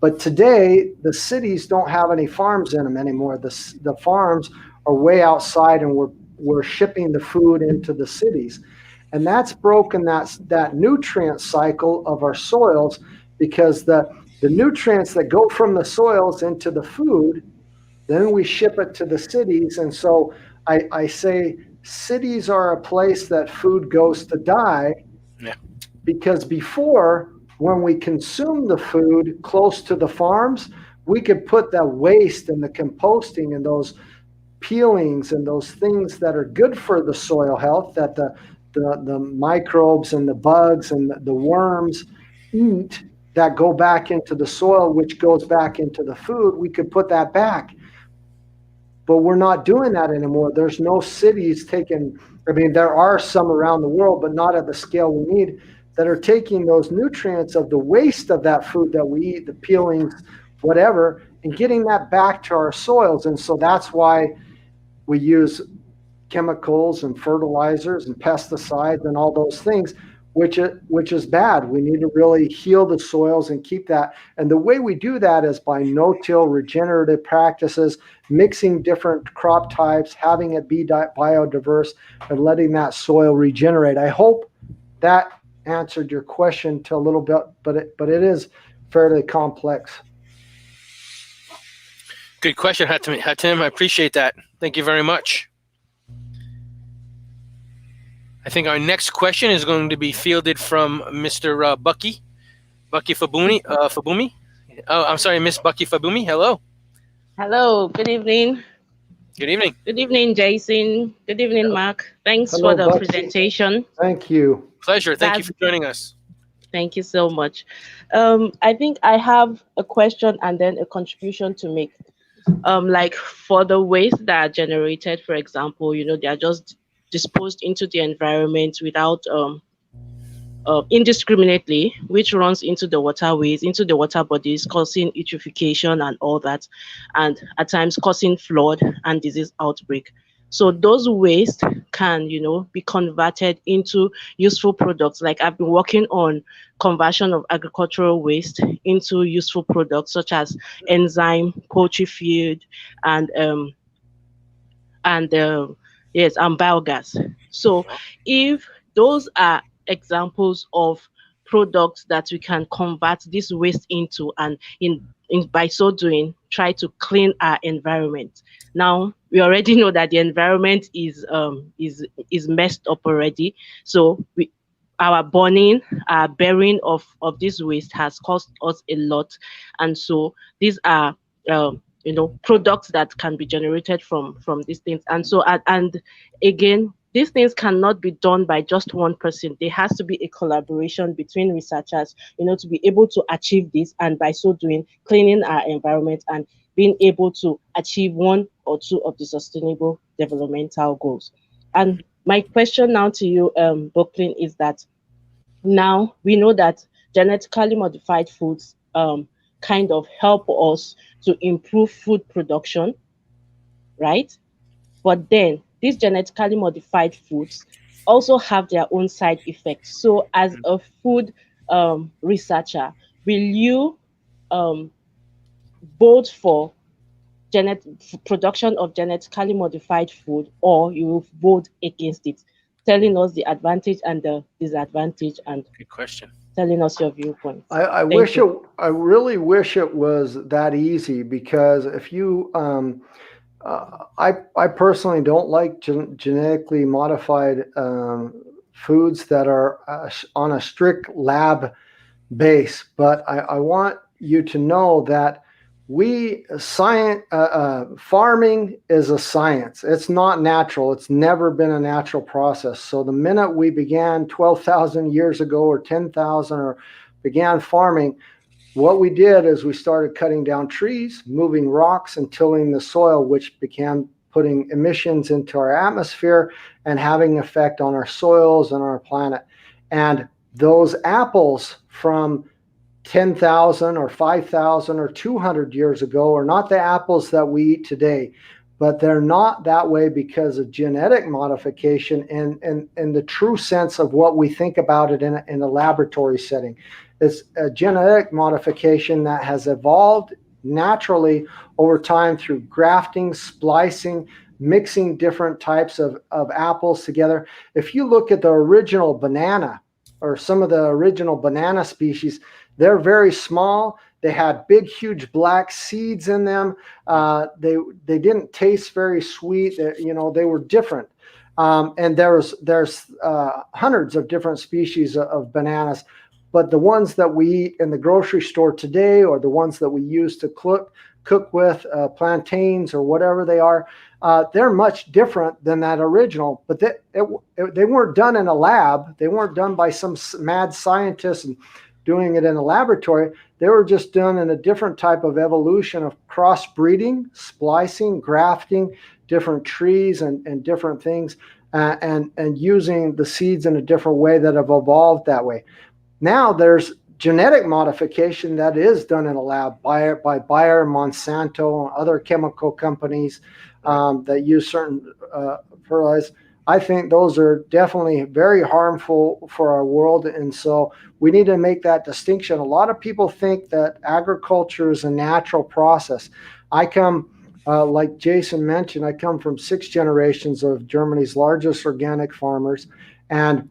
But today, the cities don't have any farms in them anymore. The farms are way outside, and we're shipping the food into the cities. And that's broken that nutrient cycle of our soils, because the nutrients that go from the soils into the food, then we ship it to the cities. And so I say cities are a place that food goes to die, Yeah. because before, when we consume the food close to the farms, we could put the waste and the composting and those peelings and those things that are good for the soil health, that the microbes and the bugs and the worms eat, that go back into the soil, which goes back into the food. We could put that back, but we're not doing that anymore. There's no cities taking, I mean, there are some around the world, but not at the scale we need, that are taking those nutrients of the waste of that food that we eat, the peelings, whatever, and getting that back to our soils. And so that's why we use chemicals and fertilizers and pesticides and all those things, which is bad. We need to really heal the soils and keep that. And the way we do that is by no-till regenerative practices, mixing different crop types, having it be biodiverse, and letting that soil regenerate. I hope that answered your question to a little bit, but it is fairly complex. Good question, Hatim. I appreciate that. Thank you very much. I think our next question is going to be fielded from Mr. Bucky Fabumi. Fabumi. Oh, I'm sorry, Miss Bucky Fabumi. Hello. Hello, good evening. Good evening. Good evening, Jason. Good evening, Mark. Thanks Hello, for the Bucky. presentation. Thank you. Pleasure. Thank you for joining us. Thank you so much. I think I have a question and then a contribution to make. Like for the waste that are generated, for example, they are just disposed into the environment without indiscriminately, which runs into the waterways, into the water bodies, causing eutrophication and all that, and at times causing flood and disease outbreak. So those waste can, be converted into useful products. Like I've been working on conversion of agricultural waste into useful products such as enzyme, poultry feed, and and yes, and biogas. So if those are examples of products that we can convert this waste into, and by so doing try to clean our environment. Now we already know that the environment is messed up already, so our burning, our burying of this waste has cost us a lot, and so these are products that can be generated from these things. And so and again, these things cannot be done by just one person. There has to be a collaboration between researchers, to be able to achieve this, and by so doing cleaning our environment and being able to achieve one or two of the sustainable developmental goals. And my question now to you, Buckley, is that now we know that genetically modified foods kind of help us to improve food production, right? But then these genetically modified foods also have their own side effects. So, as a food researcher, will you um, vote for production of genetically modified food, or you will vote against it? Telling us the advantage and the disadvantage. And Good question. telling us your viewpoint. I really wish it was that easy, because if you, I personally don't like genetically modified foods that are on a strict lab base, but I want you to know that farming is a science. It's not natural. It's never been a natural process. So the minute we began 12,000 years ago or 10,000 or began farming, what we did is we started cutting down trees, moving rocks, and tilling the soil, which began putting emissions into our atmosphere and having an effect on our soils and our planet. And those apples from 10,000 or 5,000 or 200 years ago are not the apples that we eat today, but they're not that way because of genetic modification in the true sense of what we think about it in a laboratory setting. It's a genetic modification that has evolved naturally over time through grafting, splicing, mixing different types of apples together. If you look at the original banana or some of the original banana species, they're very small. They had big, huge black seeds in them. They didn't taste very sweet. They were different. And there's hundreds of different species of bananas. But the ones that we eat in the grocery store today, or the ones that we use to cook with, plantains or whatever they are, they're much different than that original. But they weren't done in a lab. They weren't done by some mad scientist and doing it in a laboratory. They were just done in a different type of evolution of crossbreeding, splicing, grafting different trees and different things, and using the seeds in a different way that have evolved that way. Now there's genetic modification that is done in a lab by Bayer, Monsanto, and other chemical companies that use certain fertilizers. I think those are definitely very harmful for our world, and so we need to make that distinction. A lot of people think that agriculture is a natural process. I come, like Jason mentioned, I come from 6 generations of Germany's largest organic farmers, and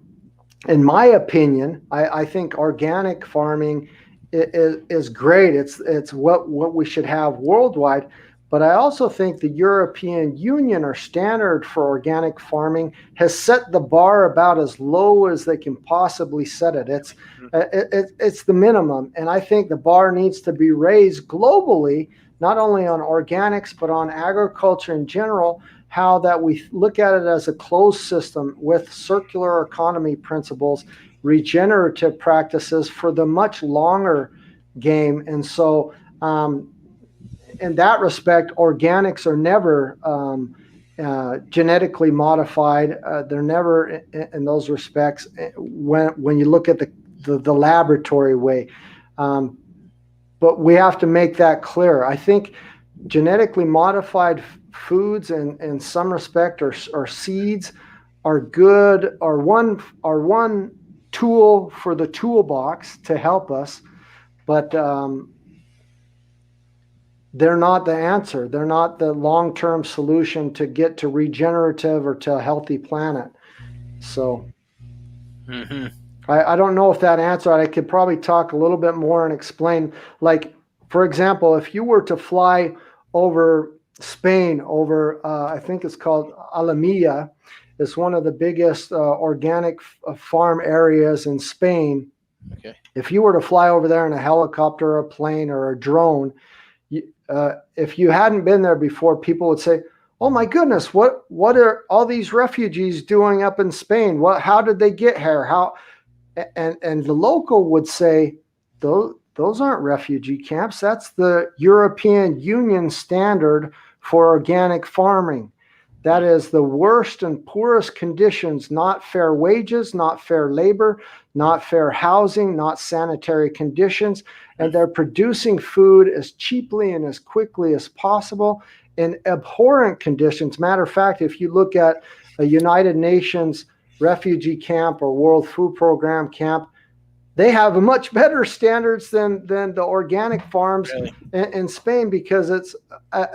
in my opinion, I think organic farming is great. It's what we should have worldwide. But I also think the European Union, or standard for organic farming, has set the bar about as low as they can possibly set it. It's the minimum. And I think the bar needs to be raised globally, not only on organics, but on agriculture in general, how that we look at it as a closed system with circular economy principles, regenerative practices for the much longer game. And so, in that respect, organics are never genetically modified. They're never in those respects when you look at the laboratory way. But we have to make that clear. I think genetically modified foods in some respect, or seeds, are good, are one tool for the toolbox to help us, but they're not the answer. They're not the long-term solution to get to regenerative or to a healthy planet. So I don't know if that answered. I could probably talk a little bit more and explain, like, for example, if you were to fly over Spain, over I think it's called Almería, it's one of the biggest organic farm areas in Spain. Okay. If you were to fly over there in a helicopter or a plane or a drone, if you hadn't been there before, people would say, "Oh my goodness, what are all these refugees doing up in Spain? How did they get here? How?" And the local would say, "Those aren't refugee camps. That's the European Union standard for organic farming. That is the worst and poorest conditions, not fair wages, not fair labor, not fair housing, not sanitary conditions. And they're producing food as cheaply and as quickly as possible in abhorrent conditions." Matter of fact, if you look at a United Nations refugee camp or World Food Program camp, they have much better standards than the organic farms in Spain, because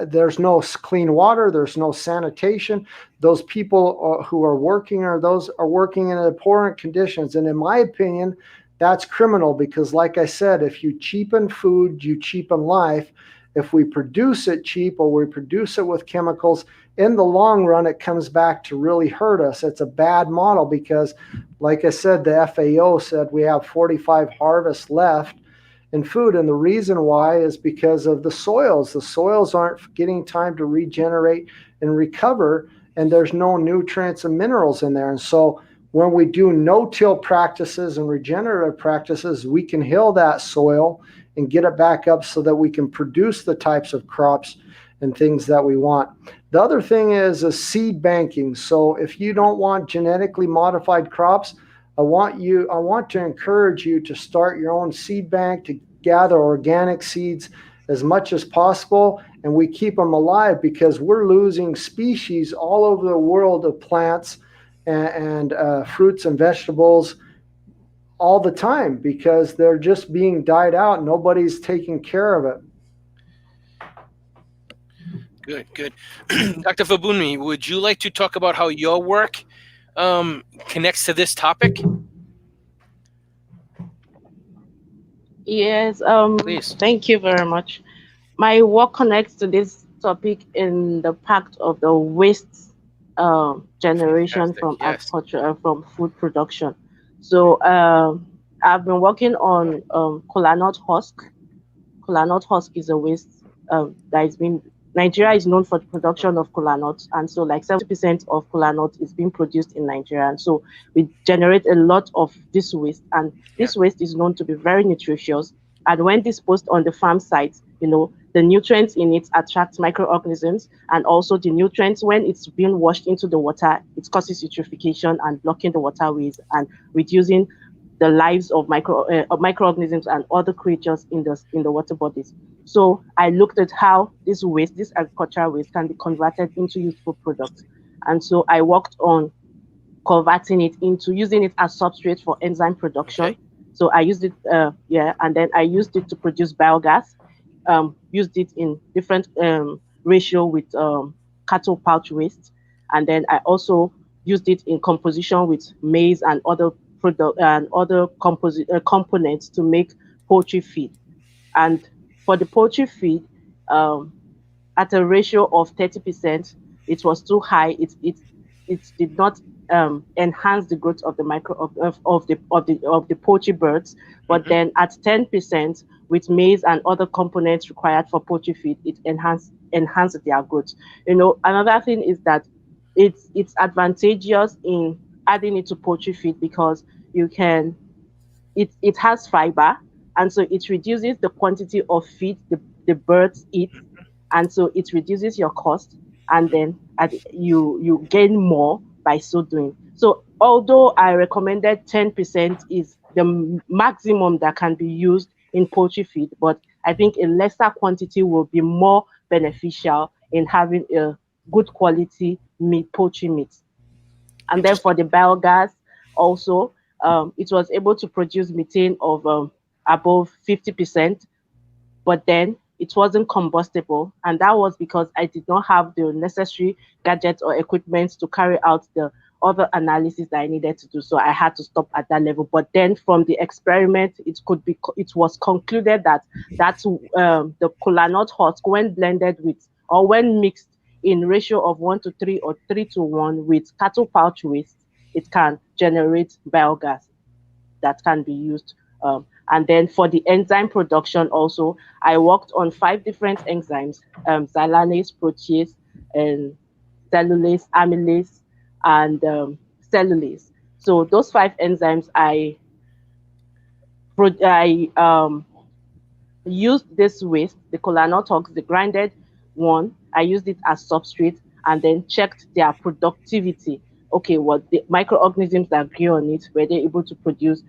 there's no clean water, there's no sanitation. Those people who are working are working in abhorrent conditions. And in my opinion, that's criminal, because like I said, if you cheapen food, you cheapen life. If we produce it cheap or we produce it with chemicals, in the long run, it comes back to really hurt us. It's a bad model because, like I said, the FAO said we have 45 harvests left in food. And the reason why is because of the soils. The soils aren't getting time to regenerate and recover, and there's no nutrients and minerals in there. And so when we do no-till practices and regenerative practices, we can heal that soil and get it back up so that we can produce the types of crops and things that we want. The other thing is seed banking. So if you don't want genetically modified crops, I want to encourage you to start your own seed bank, to gather organic seeds as much as possible, and we keep them alive because we're losing species all over the world of plants and fruits and vegetables all the time because they're just being died out. Nobody's taking care of it. Good, good. Dr. Fabunmi, would you like to talk about how your work connects to this topic? Yes, Please. thank you very much. My work connects to this topic in the part of the waste generation Fantastic, from yes. agriculture, from food production. So I've been working on kola nut husk. Kola nut husk is a waste that has been. Nigeria is known for the production of kola nuts, and so like 70% of kola nut is being produced in Nigeria. And so we generate a lot of this waste, and this waste is known to be very nutritious. And when disposed on the farm site, the nutrients in it attract microorganisms, and also the nutrients, when it's being washed into the water, it causes eutrophication and blocking the waterways and reducing the lives of microorganisms and other creatures in the water bodies. So I looked at how this agricultural waste, can be converted into useful products. And so I worked on converting it into using it as substrate for enzyme production. Okay. So I used it, and then I used it to produce biogas. Used it in different ratio with cattle pouch waste, and then I also used it in composition with maize and other components to make poultry feed. And for the poultry feed, at a ratio of 30%, it was too high. It did not enhance the growth of the the poultry birds. But then at 10%, with maize and other components required for poultry feed, it enhanced their growth. Another thing is that it's advantageous in adding it to poultry feed because it has fiber, and so it reduces the quantity of feed the birds eat, and so it reduces your cost, and then you gain more by so doing. So although I recommended 10% is the maximum that can be used in poultry feed, but I think a lesser quantity will be more beneficial in having a good quality poultry meat. And then for the biogas, also, it was able to produce methane of above 50%, but then it wasn't combustible. And that was because I did not have the necessary gadgets or equipment to carry out the other analysis that I needed to do. So I had to stop at that level. But then from the experiment, it was concluded that the kola nut husk, when blended with, or when mixed in ratio of 1:3 or 3:1 with cattle pouch waste, it can generate biogas that can be used. And then for the enzyme production also, I worked on 5 different enzymes, xylanase, protease, and cellulase, amylase, and cellulase. So those 5 enzymes, I used this waste, the kola nut husk, the grinded one. I used it as substrate and then checked their productivity. Okay, what the microorganisms that grew on it, were they able to produce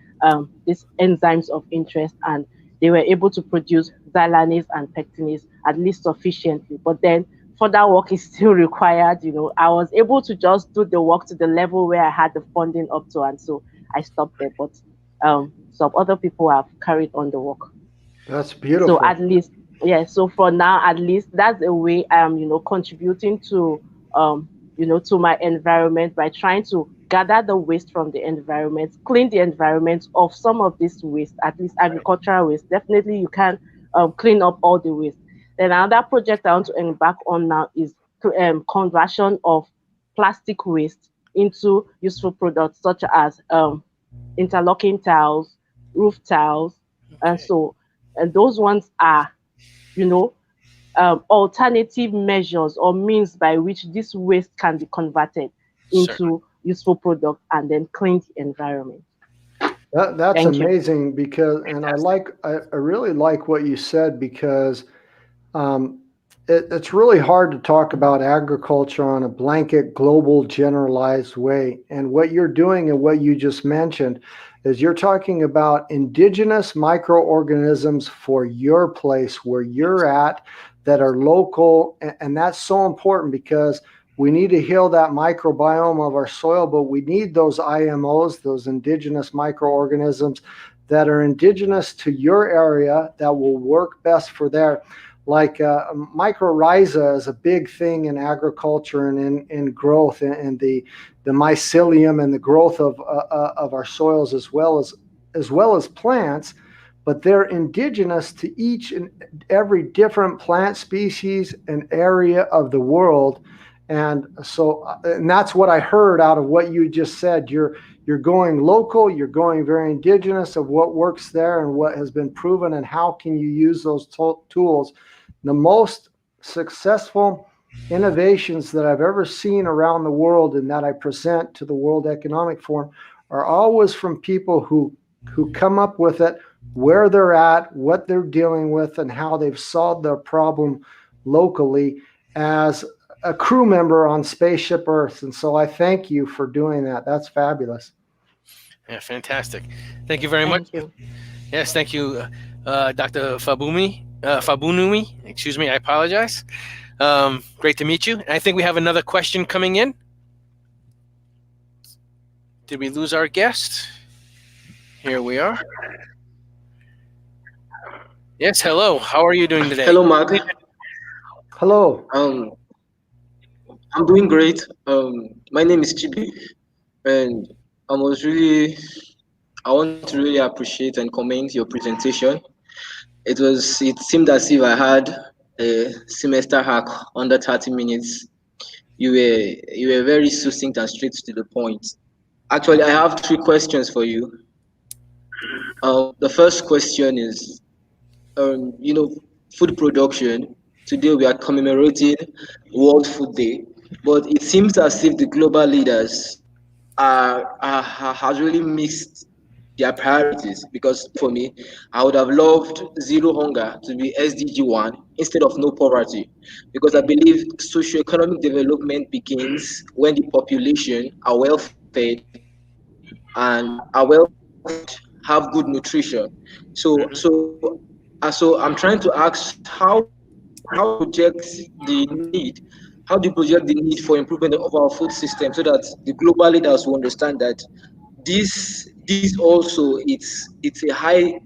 these enzymes of interest, and they were able to produce xylanase and pectinase at least sufficiently. But then further work is still required. I was able to just do the work to the level where I had the funding up to, and so I stopped there. But some other people have carried on the work. That's beautiful. So at least, yeah. So for now, at least that's a way I'm, contributing to, to my environment by trying to gather the waste from the environment, clean the environment of some of this waste, at least agricultural waste. Definitely, you can clean up all the waste. Then another project I want to embark on now is conversion of plastic waste into useful products such as interlocking tiles, roof tiles, and Okay. so and those ones are, you know, alternative measures or means by which this waste can be converted Certainly. into useful product and then clean the environment. That's Thank you. amazing because, and Fantastic. I really like what you said because um, it's really hard to talk about agriculture on a blanket, global, generalized way. And what you're doing and what you just mentioned is you're talking about indigenous microorganisms for your place where Yes. you're at that are local. And that's so important because we need to heal that microbiome of our soil, but we need those IMOs, those indigenous microorganisms that are indigenous to your area that will work best for there. Like mycorrhiza is a big thing in agriculture and in growth and the mycelium and the growth of our soils as well as plants, but they're indigenous to each and every different plant species and area of the world. And so, and that's what I heard out of what you just said. You're going local, you're going very indigenous of what works there and what has been proven, and how can you use those tools. The most successful innovations that I've ever seen around the world and that I present to the World Economic Forum are always from people who come up with it, where they're at, what they're dealing with, and how they've solved their problem locally as a crew member on Spaceship Earth. And so I thank you for doing that. That's fabulous. Yeah, fantastic. Thank you very much. Thank you. Yes, thank you, Dr. Fabunumi. Excuse me, I apologize. Great to meet you. And I think we have another question coming in. Did we lose our guest? Here we are. Yes, hello. How are you doing today? Hello, Mark. Hello. I'm doing great. My name is Chibi, and I was really, I want to really appreciate and commend your presentation. It seemed as if I had a semester hack under 30 minutes. You were very succinct and straight to the point. Actually, I have three questions for you. The first question is, you know, food production. Today we are commemorating World Food Day, but it seems as if the global leaders has really missed their priorities. Because for me, I would have loved zero hunger to be SDG 1 instead of no poverty, because I believe socioeconomic development begins when the population are well fed and are well fed, have good nutrition. So Mhm. so so I'm trying to ask, how do you project the need? How do you project the need for improvement of our food system so that the global leaders will understand that this also it's a high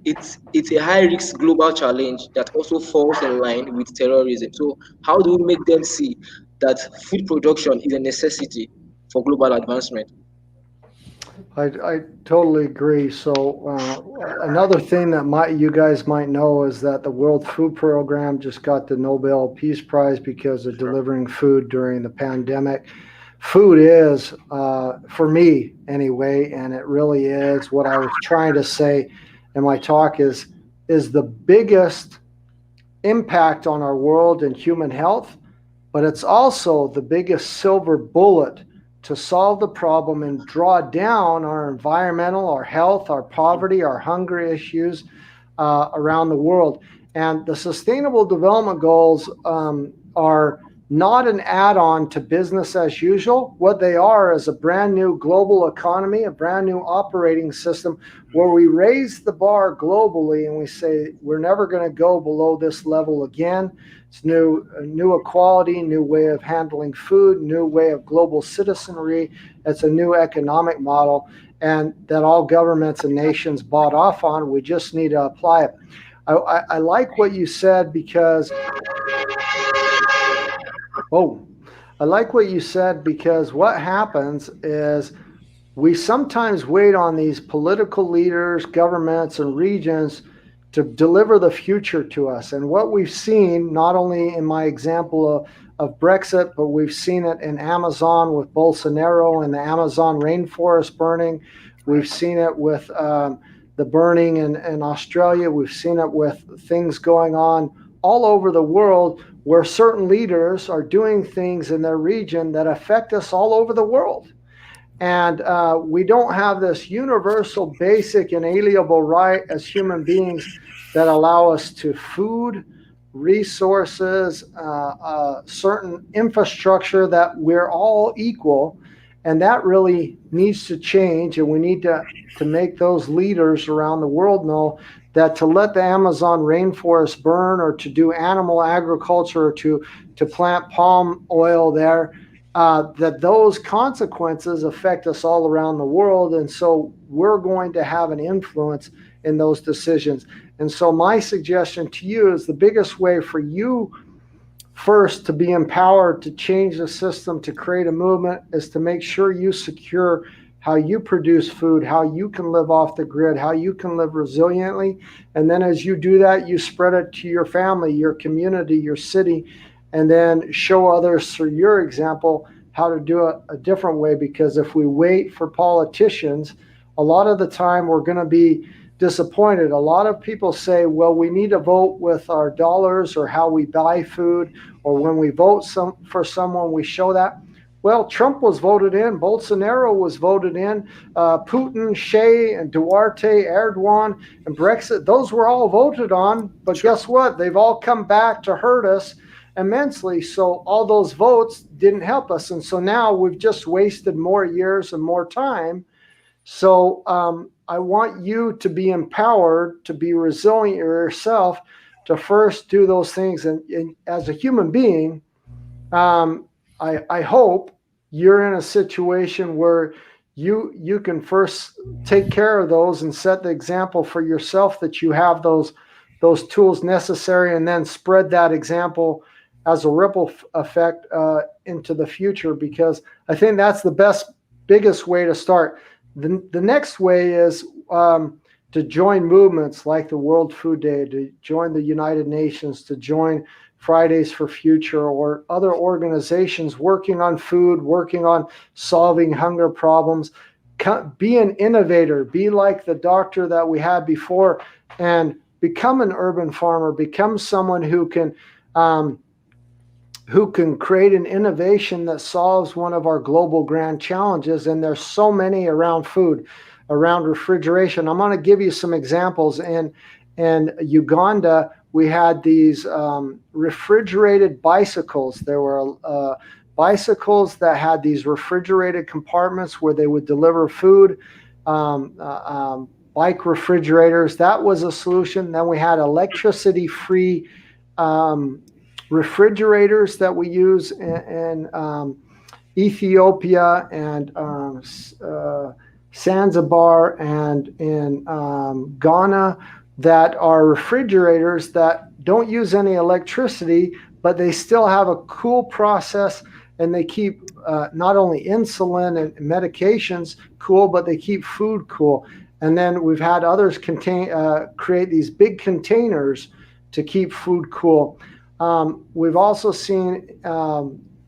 risk global challenge that also falls in line with terrorism. So how do we make them see that food production is a necessity for global advancement? I totally agree. So another thing that you guys might know is that the World Food Program just got the Nobel Peace Prize because of Sure. delivering food during the pandemic. Food is, for me anyway, and it really is what I was trying to say in my talk is the biggest impact on our world and human health, but it's also the biggest silver bullet to solve the problem and draw down our environmental, our health, our poverty, our hunger issues around the world. And the Sustainable Development Goals are not an add on to business as usual. What they are is a brand new global economy, a brand new operating system where we raise the bar globally and we say we're never going to go below this level again. It's new equality, new way of handling food, new way of global citizenry. It's a new economic model, and that all governments and nations bought off on. We just need to apply it. I like what you said because oh, I like what you said because what happens is we sometimes wait on these political leaders, governments, and regions to deliver the future to us. And what we've seen, not only in my example of Brexit, but we've seen it in Amazon with Bolsonaro and the Amazon rainforest burning. We've seen it with the burning in Australia. We've seen it with things going on all over the world where certain leaders are doing things in their region that affect us all over the world. And we don't have this universal, basic, inalienable right as human beings that allow us to food, resources, certain infrastructure, that we're all equal. And that really needs to change. And we need to make those leaders around the world know that to let the Amazon rainforest burn, or to do animal agriculture, or to plant palm oil there, that those consequences affect us all around the world. And so we're going to have an influence in those decisions. And so my suggestion to you is the biggest way for you first to be empowered to change the system, to create a movement, is to make sure you secure how you produce food, how you can live off the grid, how you can live resiliently. And then as you do that, you spread it to your family, your community, your city, and then show others through your example how to do it a different way. Because if we wait for politicians, a lot of the time we're going to be disappointed. A lot of people say, well, we need to vote with our dollars, or how we buy food, or when we vote for someone, we show that. Well, Trump was voted in, Bolsonaro was voted in, Putin, Shea, and Duarte, Erdogan, and Brexit, those were all voted on. But guess what? They've all come back to hurt us immensely. So all those votes didn't help us. And so now we've just wasted more years and more time. So I want you to be empowered, to be resilient yourself, to first do those things. And as a human being, I hope you're in a situation where you can first take care of those and set the example for yourself, that you have those tools necessary, and then spread that example as a ripple effect into the future. Because I think that's the biggest way to start. The next way is to join movements like the World Food Day, to join the United Nations, to join Fridays for Future, or other organizations working on food, working on solving hunger problems. Be an innovator, be like the doctor that we had before, and become an urban farmer, become someone who can create an innovation that solves one of our global grand challenges. And there's so many around food, around refrigeration. I'm going to give you some examples. In Uganda, we had these refrigerated bicycles. There were bicycles that had these refrigerated compartments where they would deliver food, bike refrigerators. That was a solution. Then we had electricity-free refrigerators that we use in Ethiopia and Zanzibar and in Ghana, that are refrigerators that don't use any electricity, but they still have a cool process, and they keep not only insulin and medications cool, but they keep food cool. And then we've had others create these big containers to keep food cool. We've also seen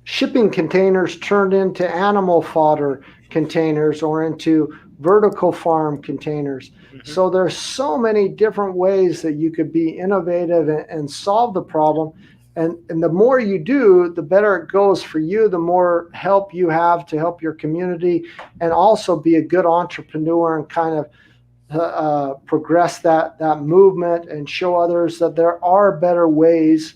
shipping containers turned into animal fodder containers, or into vertical farm containers. Mm-hmm. So there's so many different ways that you could be innovative and solve the problem. And the more you do, the better it goes for you, the more help you have to help your community, and also be a good entrepreneur and kind of progress that movement and show others that there are better ways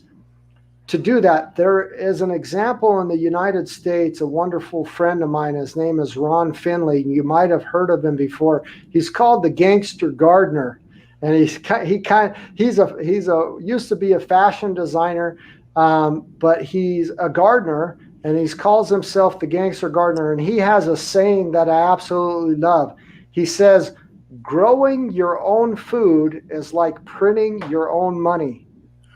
to do that. There is an example in the United States, a wonderful friend of mine, his name is Ron Finley. You might have heard of him before. He's called the Gangster Gardener, and he used to be a fashion designer, but he's a gardener, and he calls himself the Gangster Gardener. And he has a saying that I absolutely love. He says, "Growing your own food is like printing your own money."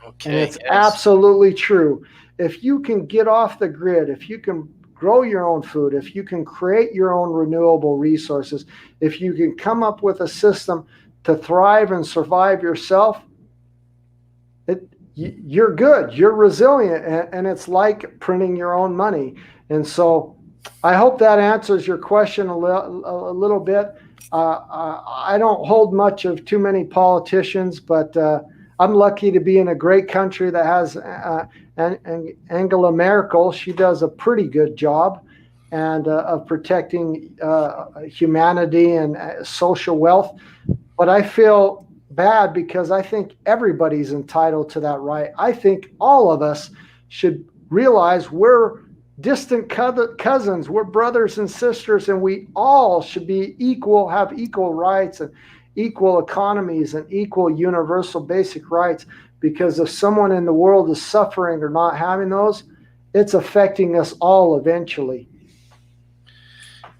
Okay, and it's absolutely true. If you can get off the grid, if you can grow your own food, if you can create your own renewable resources, if you can come up with a system to thrive and survive yourself, you're good, you're resilient, and it's like printing your own money. And so I hope that answers your question a little bit. I don't hold much of too many politicians, but I'm lucky to be in a great country that has Angela Merkel. She does a pretty good job of protecting humanity and social wealth. But I feel bad because I think everybody's entitled to that right. I think all of us should realize we're distant cousins, we're brothers and sisters, and we all should be equal, have equal rights and equal economies and equal universal basic rights. Because if someone in the world is suffering or not having those, it's affecting us all eventually.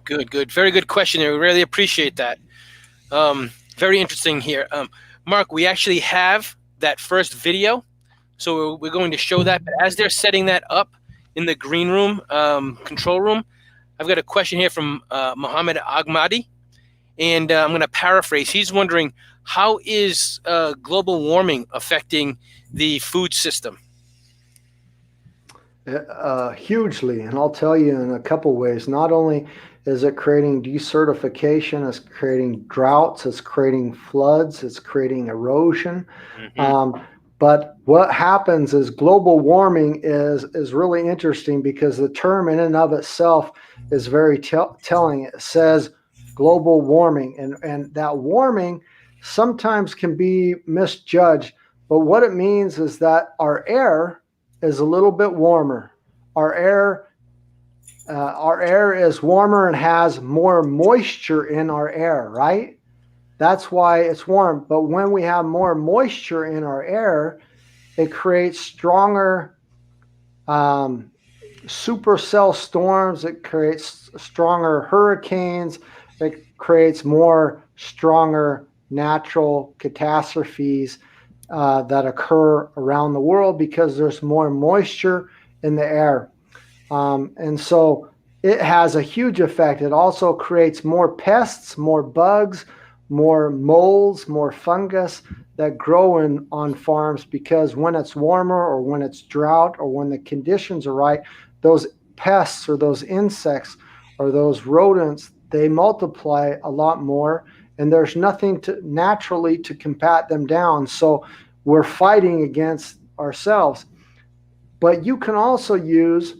Good. Very good question there. We really appreciate that. Very interesting here. Mark, we actually have that first video, so we're going to show that. But as they're setting that up in the green room, control room, I've got a question here from Mohammed Ahmadi, and I'm going to paraphrase. He's wondering, how is global warming affecting the food system? Hugely, and I'll tell you in a couple ways. Not only is it creating desertification, it's creating droughts, it's creating floods, it's creating erosion. But what happens is global warming is really interesting, because the term in and of itself is very telling. It says global warming, and that warming sometimes can be misjudged. But what it means is that our air is a little bit warmer. Our air is warmer and has more moisture in our air, right? That's why it's warm. But when we have more moisture in our air, it creates stronger supercell storms. It creates stronger hurricanes. It creates more stronger natural catastrophes that occur around the world, because there's more moisture in the air. And so it has a huge effect. It also creates more pests, more bugs, more molds, more fungus that grow on farms, because when it's warmer or when it's drought or when the conditions are right, those pests or those insects or those rodents, they multiply a lot more, and there's nothing naturally to combat them down. So we're fighting against ourselves. But you can also use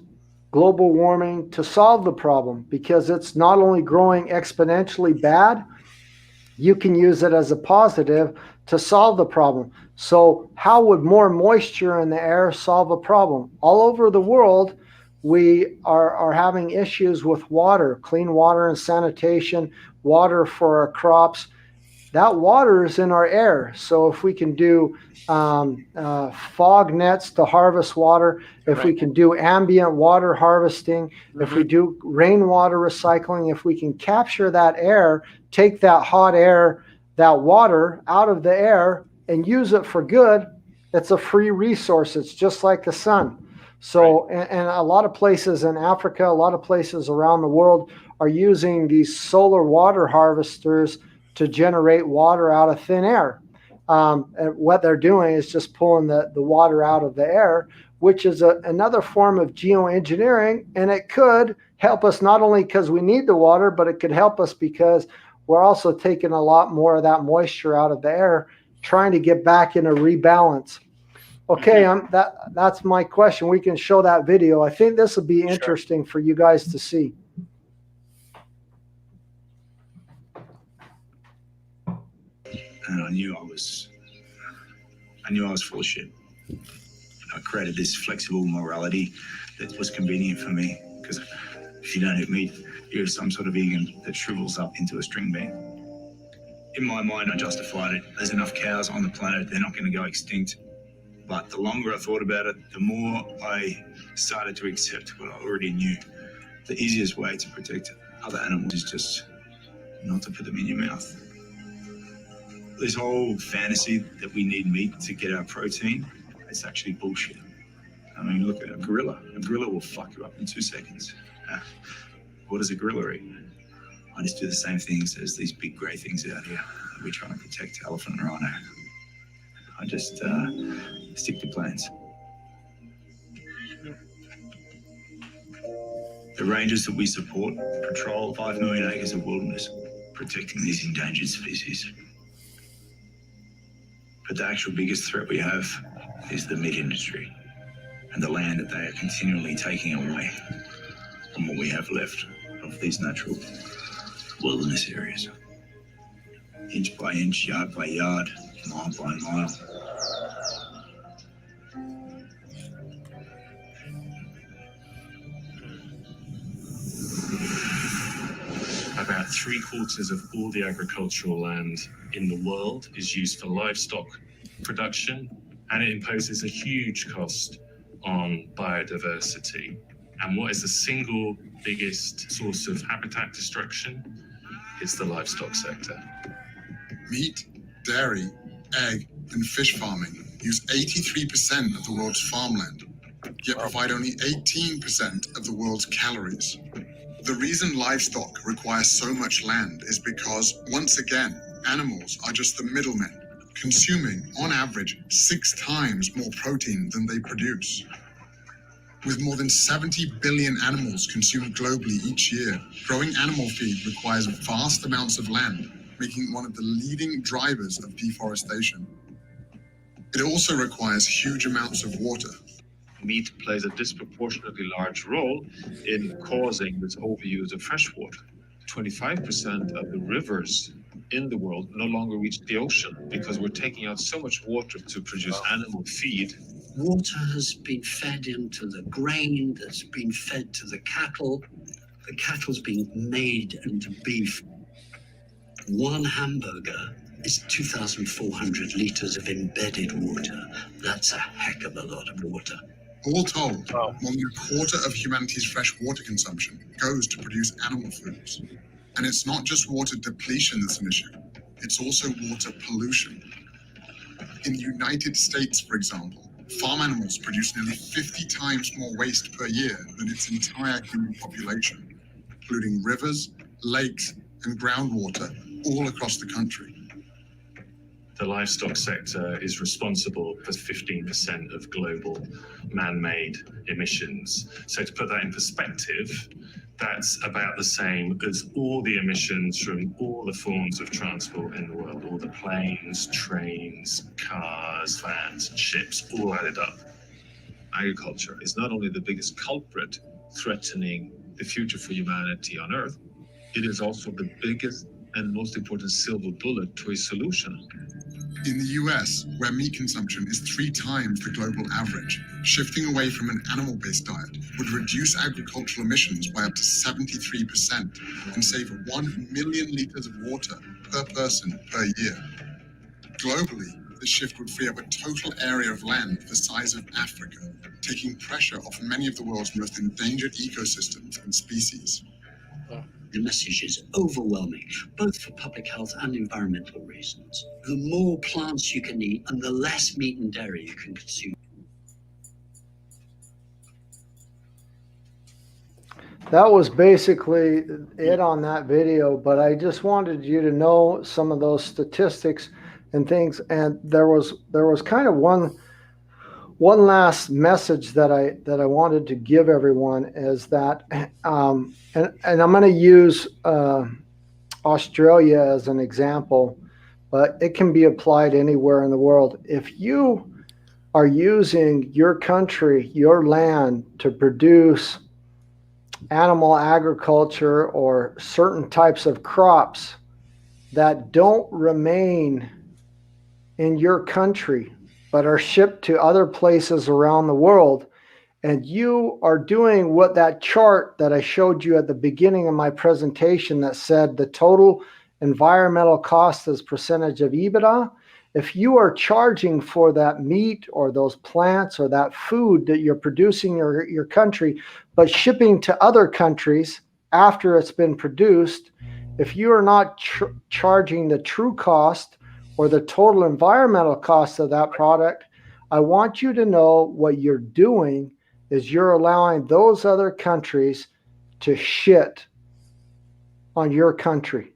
global warming to solve the problem, because it's not only growing exponentially bad, you can use it as a positive to solve the problem. So how would more moisture in the air solve a problem? All over the world, we are having issues with water, clean water and sanitation, water for our crops. That water is in our air. So if we can do fog nets to harvest water, if we can do ambient water harvesting, if we do rainwater recycling, if we can capture that air, take that hot air, that water out of the air and use it for good, it's a free resource. It's just like the sun. So, and a lot of places in Africa, a lot of places around the world are using these solar water harvesters to generate water out of thin air. And what they're doing is just pulling the water out of the air, which is another form of geoengineering. And it could help us not only because we need the water, but it could help us because we're also taking a lot more of that moisture out of the air, trying to get back in a rebalance. Okay, that's my question. We can show that video. I think this will be interesting for you guys to see. And I knew I was full of shit. I created this flexible morality that was convenient for me, because if you don't eat meat, you're some sort of vegan that shrivels up into a string bean. In my mind, I justified it. There's enough cows on the planet, they're not going to go extinct. But the longer I thought about it, the more I started to accept what I already knew. The easiest way to protect other animals is just not to put them in your mouth. This whole fantasy that we need meat to get our protein, it's actually bullshit. I mean, look at a gorilla. A gorilla will fuck you up in 2 seconds. What is a gorilla eat? I just do the same things as these big grey things out here. We're trying to protect elephant and rhino. I just stick to plans. The rangers that we support patrol 5 million acres of wilderness, protecting these endangered species. But the actual biggest threat we have is the meat industry and the land that they are continually taking away from what we have left of these natural wilderness areas. Inch by inch, yard by yard, mile by mile. About 3/4 of all the agricultural land in the world is used for livestock production, and it imposes a huge cost on biodiversity. And what is the single biggest source of habitat destruction? It's the livestock sector. Meat, dairy, egg, and fish farming use 83% of the world's farmland, yet provide only 18% of the world's calories. The reason livestock requires so much land is because, once again, animals are just the middlemen, consuming, on average, 6 times more protein than they produce. With more than 70 billion animals consumed globally each year, growing animal feed requires vast amounts of land, making it one of the leading drivers of deforestation. It also requires huge amounts of water. Meat plays a disproportionately large role in causing this overuse of fresh water. 25% of the rivers in the world no longer reach the ocean because we're taking out so much water to produce animal feed. Water has been fed into the grain that's been fed to the cattle. The cattle's being made into beef. One hamburger is 2,400 liters of embedded water. That's a heck of a lot of water. All told, more than a quarter of humanity's fresh water consumption goes to produce animal foods. And it's not just water depletion that's an issue, it's also water pollution. In the United States, for example, farm animals produce nearly 50 times more waste per year than its entire human population, including rivers, lakes, and groundwater all across the country. The livestock sector is responsible for 15% of global man-made emissions. So to put that in perspective, that's about the same as all the emissions from all the forms of transport in the world, all the planes, trains, cars, vans, and ships, all added up. Agriculture is not only the biggest culprit threatening the future for humanity on Earth, it is also the biggest and most important silver bullet to a solution. In the US, where meat consumption is 3 times the global average, shifting away from an animal-based diet would reduce agricultural emissions by up to 73% and save 1 million liters of water per person per year. Globally, this shift would free up a total area of land the size of Africa, taking pressure off many of the world's most endangered ecosystems and species. The message is overwhelming, both for public health and environmental reasons. The more plants you can eat and the less meat and dairy you can consume. That was basically it on that video, but I just wanted you to know some of those statistics and things. And there was kind of one last message that I wanted to give everyone is that, and I'm going to use Australia as an example, but it can be applied anywhere in the world. If you are using your country, your land to produce animal agriculture or certain types of crops that don't remain in your country, but are shipped to other places around the world, and you are doing what that chart that I showed you at the beginning of my presentation that said the total environmental cost as percentage of EBITDA, if you are charging for that meat or those plants or that food that you're producing in your country, but shipping to other countries after it's been produced, if you are not charging the true cost or the total environmental cost of that product, I want you to know what you're doing is you're allowing those other countries to shit on your country,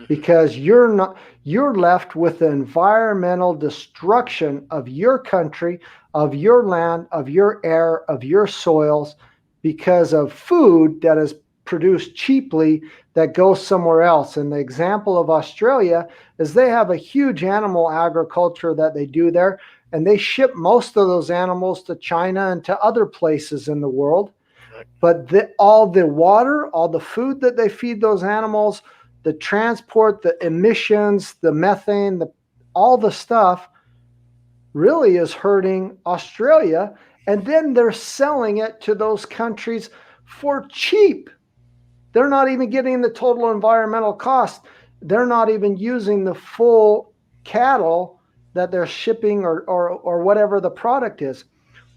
because you're left with the environmental destruction of your country, of your land, of your air, of your soils, because of food that is produced cheaply that goes somewhere else. And the example of Australia is they have a huge animal agriculture that they do there, and they ship most of those animals to China and to other places in the world. But all the water, all the food that they feed those animals, the transport, the emissions, the methane, all the stuff really is hurting Australia. And then they're selling it to those countries for cheap. They're not even getting the total environmental cost. They're not even using the full cattle that they're shipping or whatever the product is.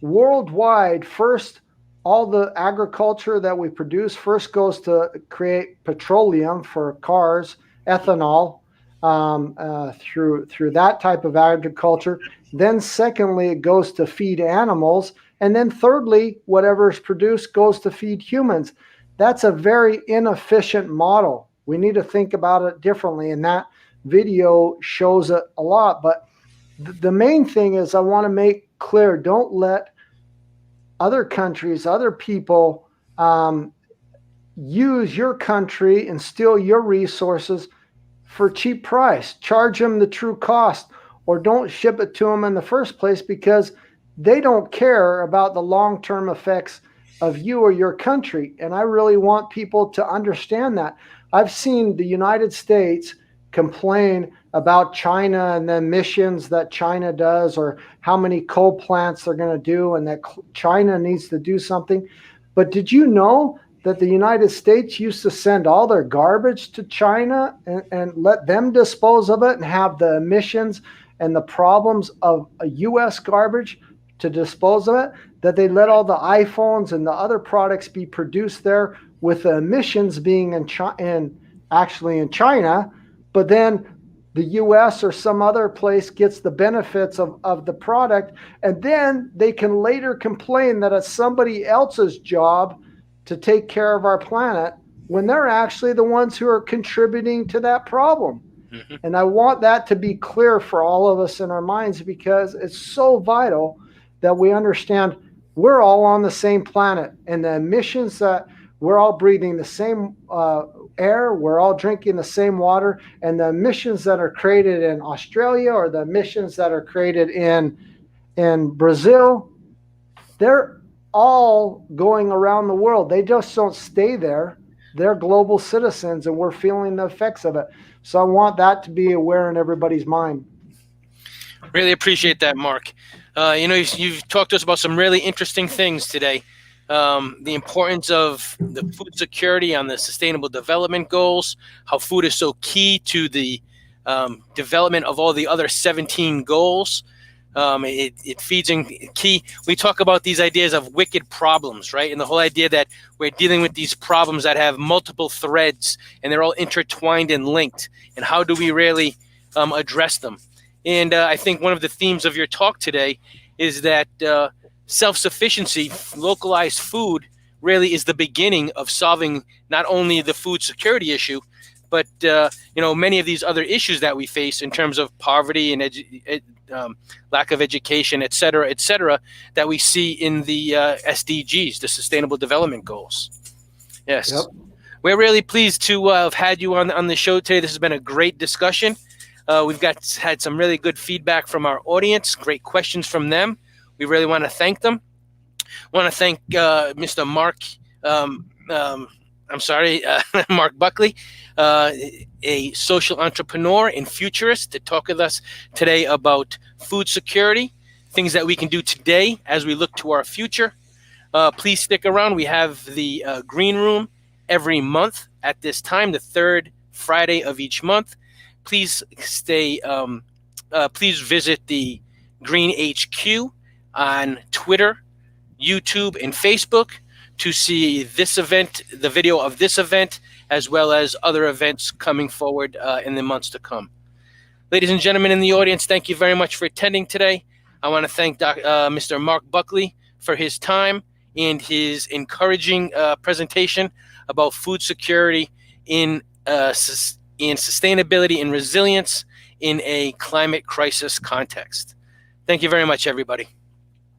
Worldwide, first, all the agriculture that we produce first goes to create petroleum for cars, ethanol, through that type of agriculture. Then secondly, it goes to feed animals. And then thirdly, whatever is produced goes to feed humans. That's a very inefficient model. We need to think about it differently. And that video shows it a lot. But the main thing is I want to make clear, don't let other countries, other people use your country and steal your resources for cheap price. Charge them the true cost, or don't ship it to them in the first place, because they don't care about the long-term effects of you or your country. And I really want people to understand that. I've seen the United States complain about China and the emissions that China does, or how many coal plants they're going to do, and that China needs to do something. But did you know that the United States used to send all their garbage to China and let them dispose of it and have the emissions and the problems of a U.S. garbage to dispose of it? That they let all the iPhones and the other products be produced there with the emissions being actually in China, but then the U.S. or some other place gets the benefits of the product, and then they can later complain that it's somebody else's job to take care of our planet when they're actually the ones who are contributing to that problem. Mm-hmm. And I want that to be clear for all of us in our minds, because it's so vital that we understand we're all on the same planet, and the emissions that we're all breathing the same air, we're all drinking the same water, and the emissions that are created in Australia or the emissions that are created in Brazil, they're all going around the world. They just don't stay there. They're global citizens, and we're feeling the effects of it. So I want that to be aware in everybody's mind. Really appreciate that, Mark. You've talked to us about some really interesting things today. The importance of the food security on the Sustainable Development Goals, how food is so key to the development of all the other 17 goals. It feeds in key. We talk about these ideas of wicked problems, right? And the whole idea that we're dealing with these problems that have multiple threads and they're all intertwined and linked. And how do we really address them? And I think one of the themes of your talk today is that self-sufficiency, localized food, really is the beginning of solving not only the food security issue, but many of these other issues that we face in terms of poverty and lack of education, et cetera, that we see in the SDGs, the Sustainable Development Goals. Yes. Yep. We're really pleased to have had you on the show today. This has been a great discussion. We've had some really good feedback from our audience, great questions from them. We really want to thank them. I want to thank Mr. Marc Buckley, a social entrepreneur and futurist, to talk with us today about food security, things that we can do today as we look to our future. Please stick around. We have the Green Room every month at this time, the third Friday of each month. Please please visit the Green HQ on Twitter, YouTube, and Facebook to see this event, the video of this event, as well as other events coming forward in the months to come. Ladies and gentlemen in the audience, thank you very much for attending today. I want to thank Mr. Marc Buckley for his time and his encouraging presentation about food security in sustainability and resilience in a climate crisis context. Thank you very much, everybody.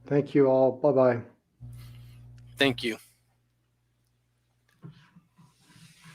Thank you all. Bye-bye. Thank you.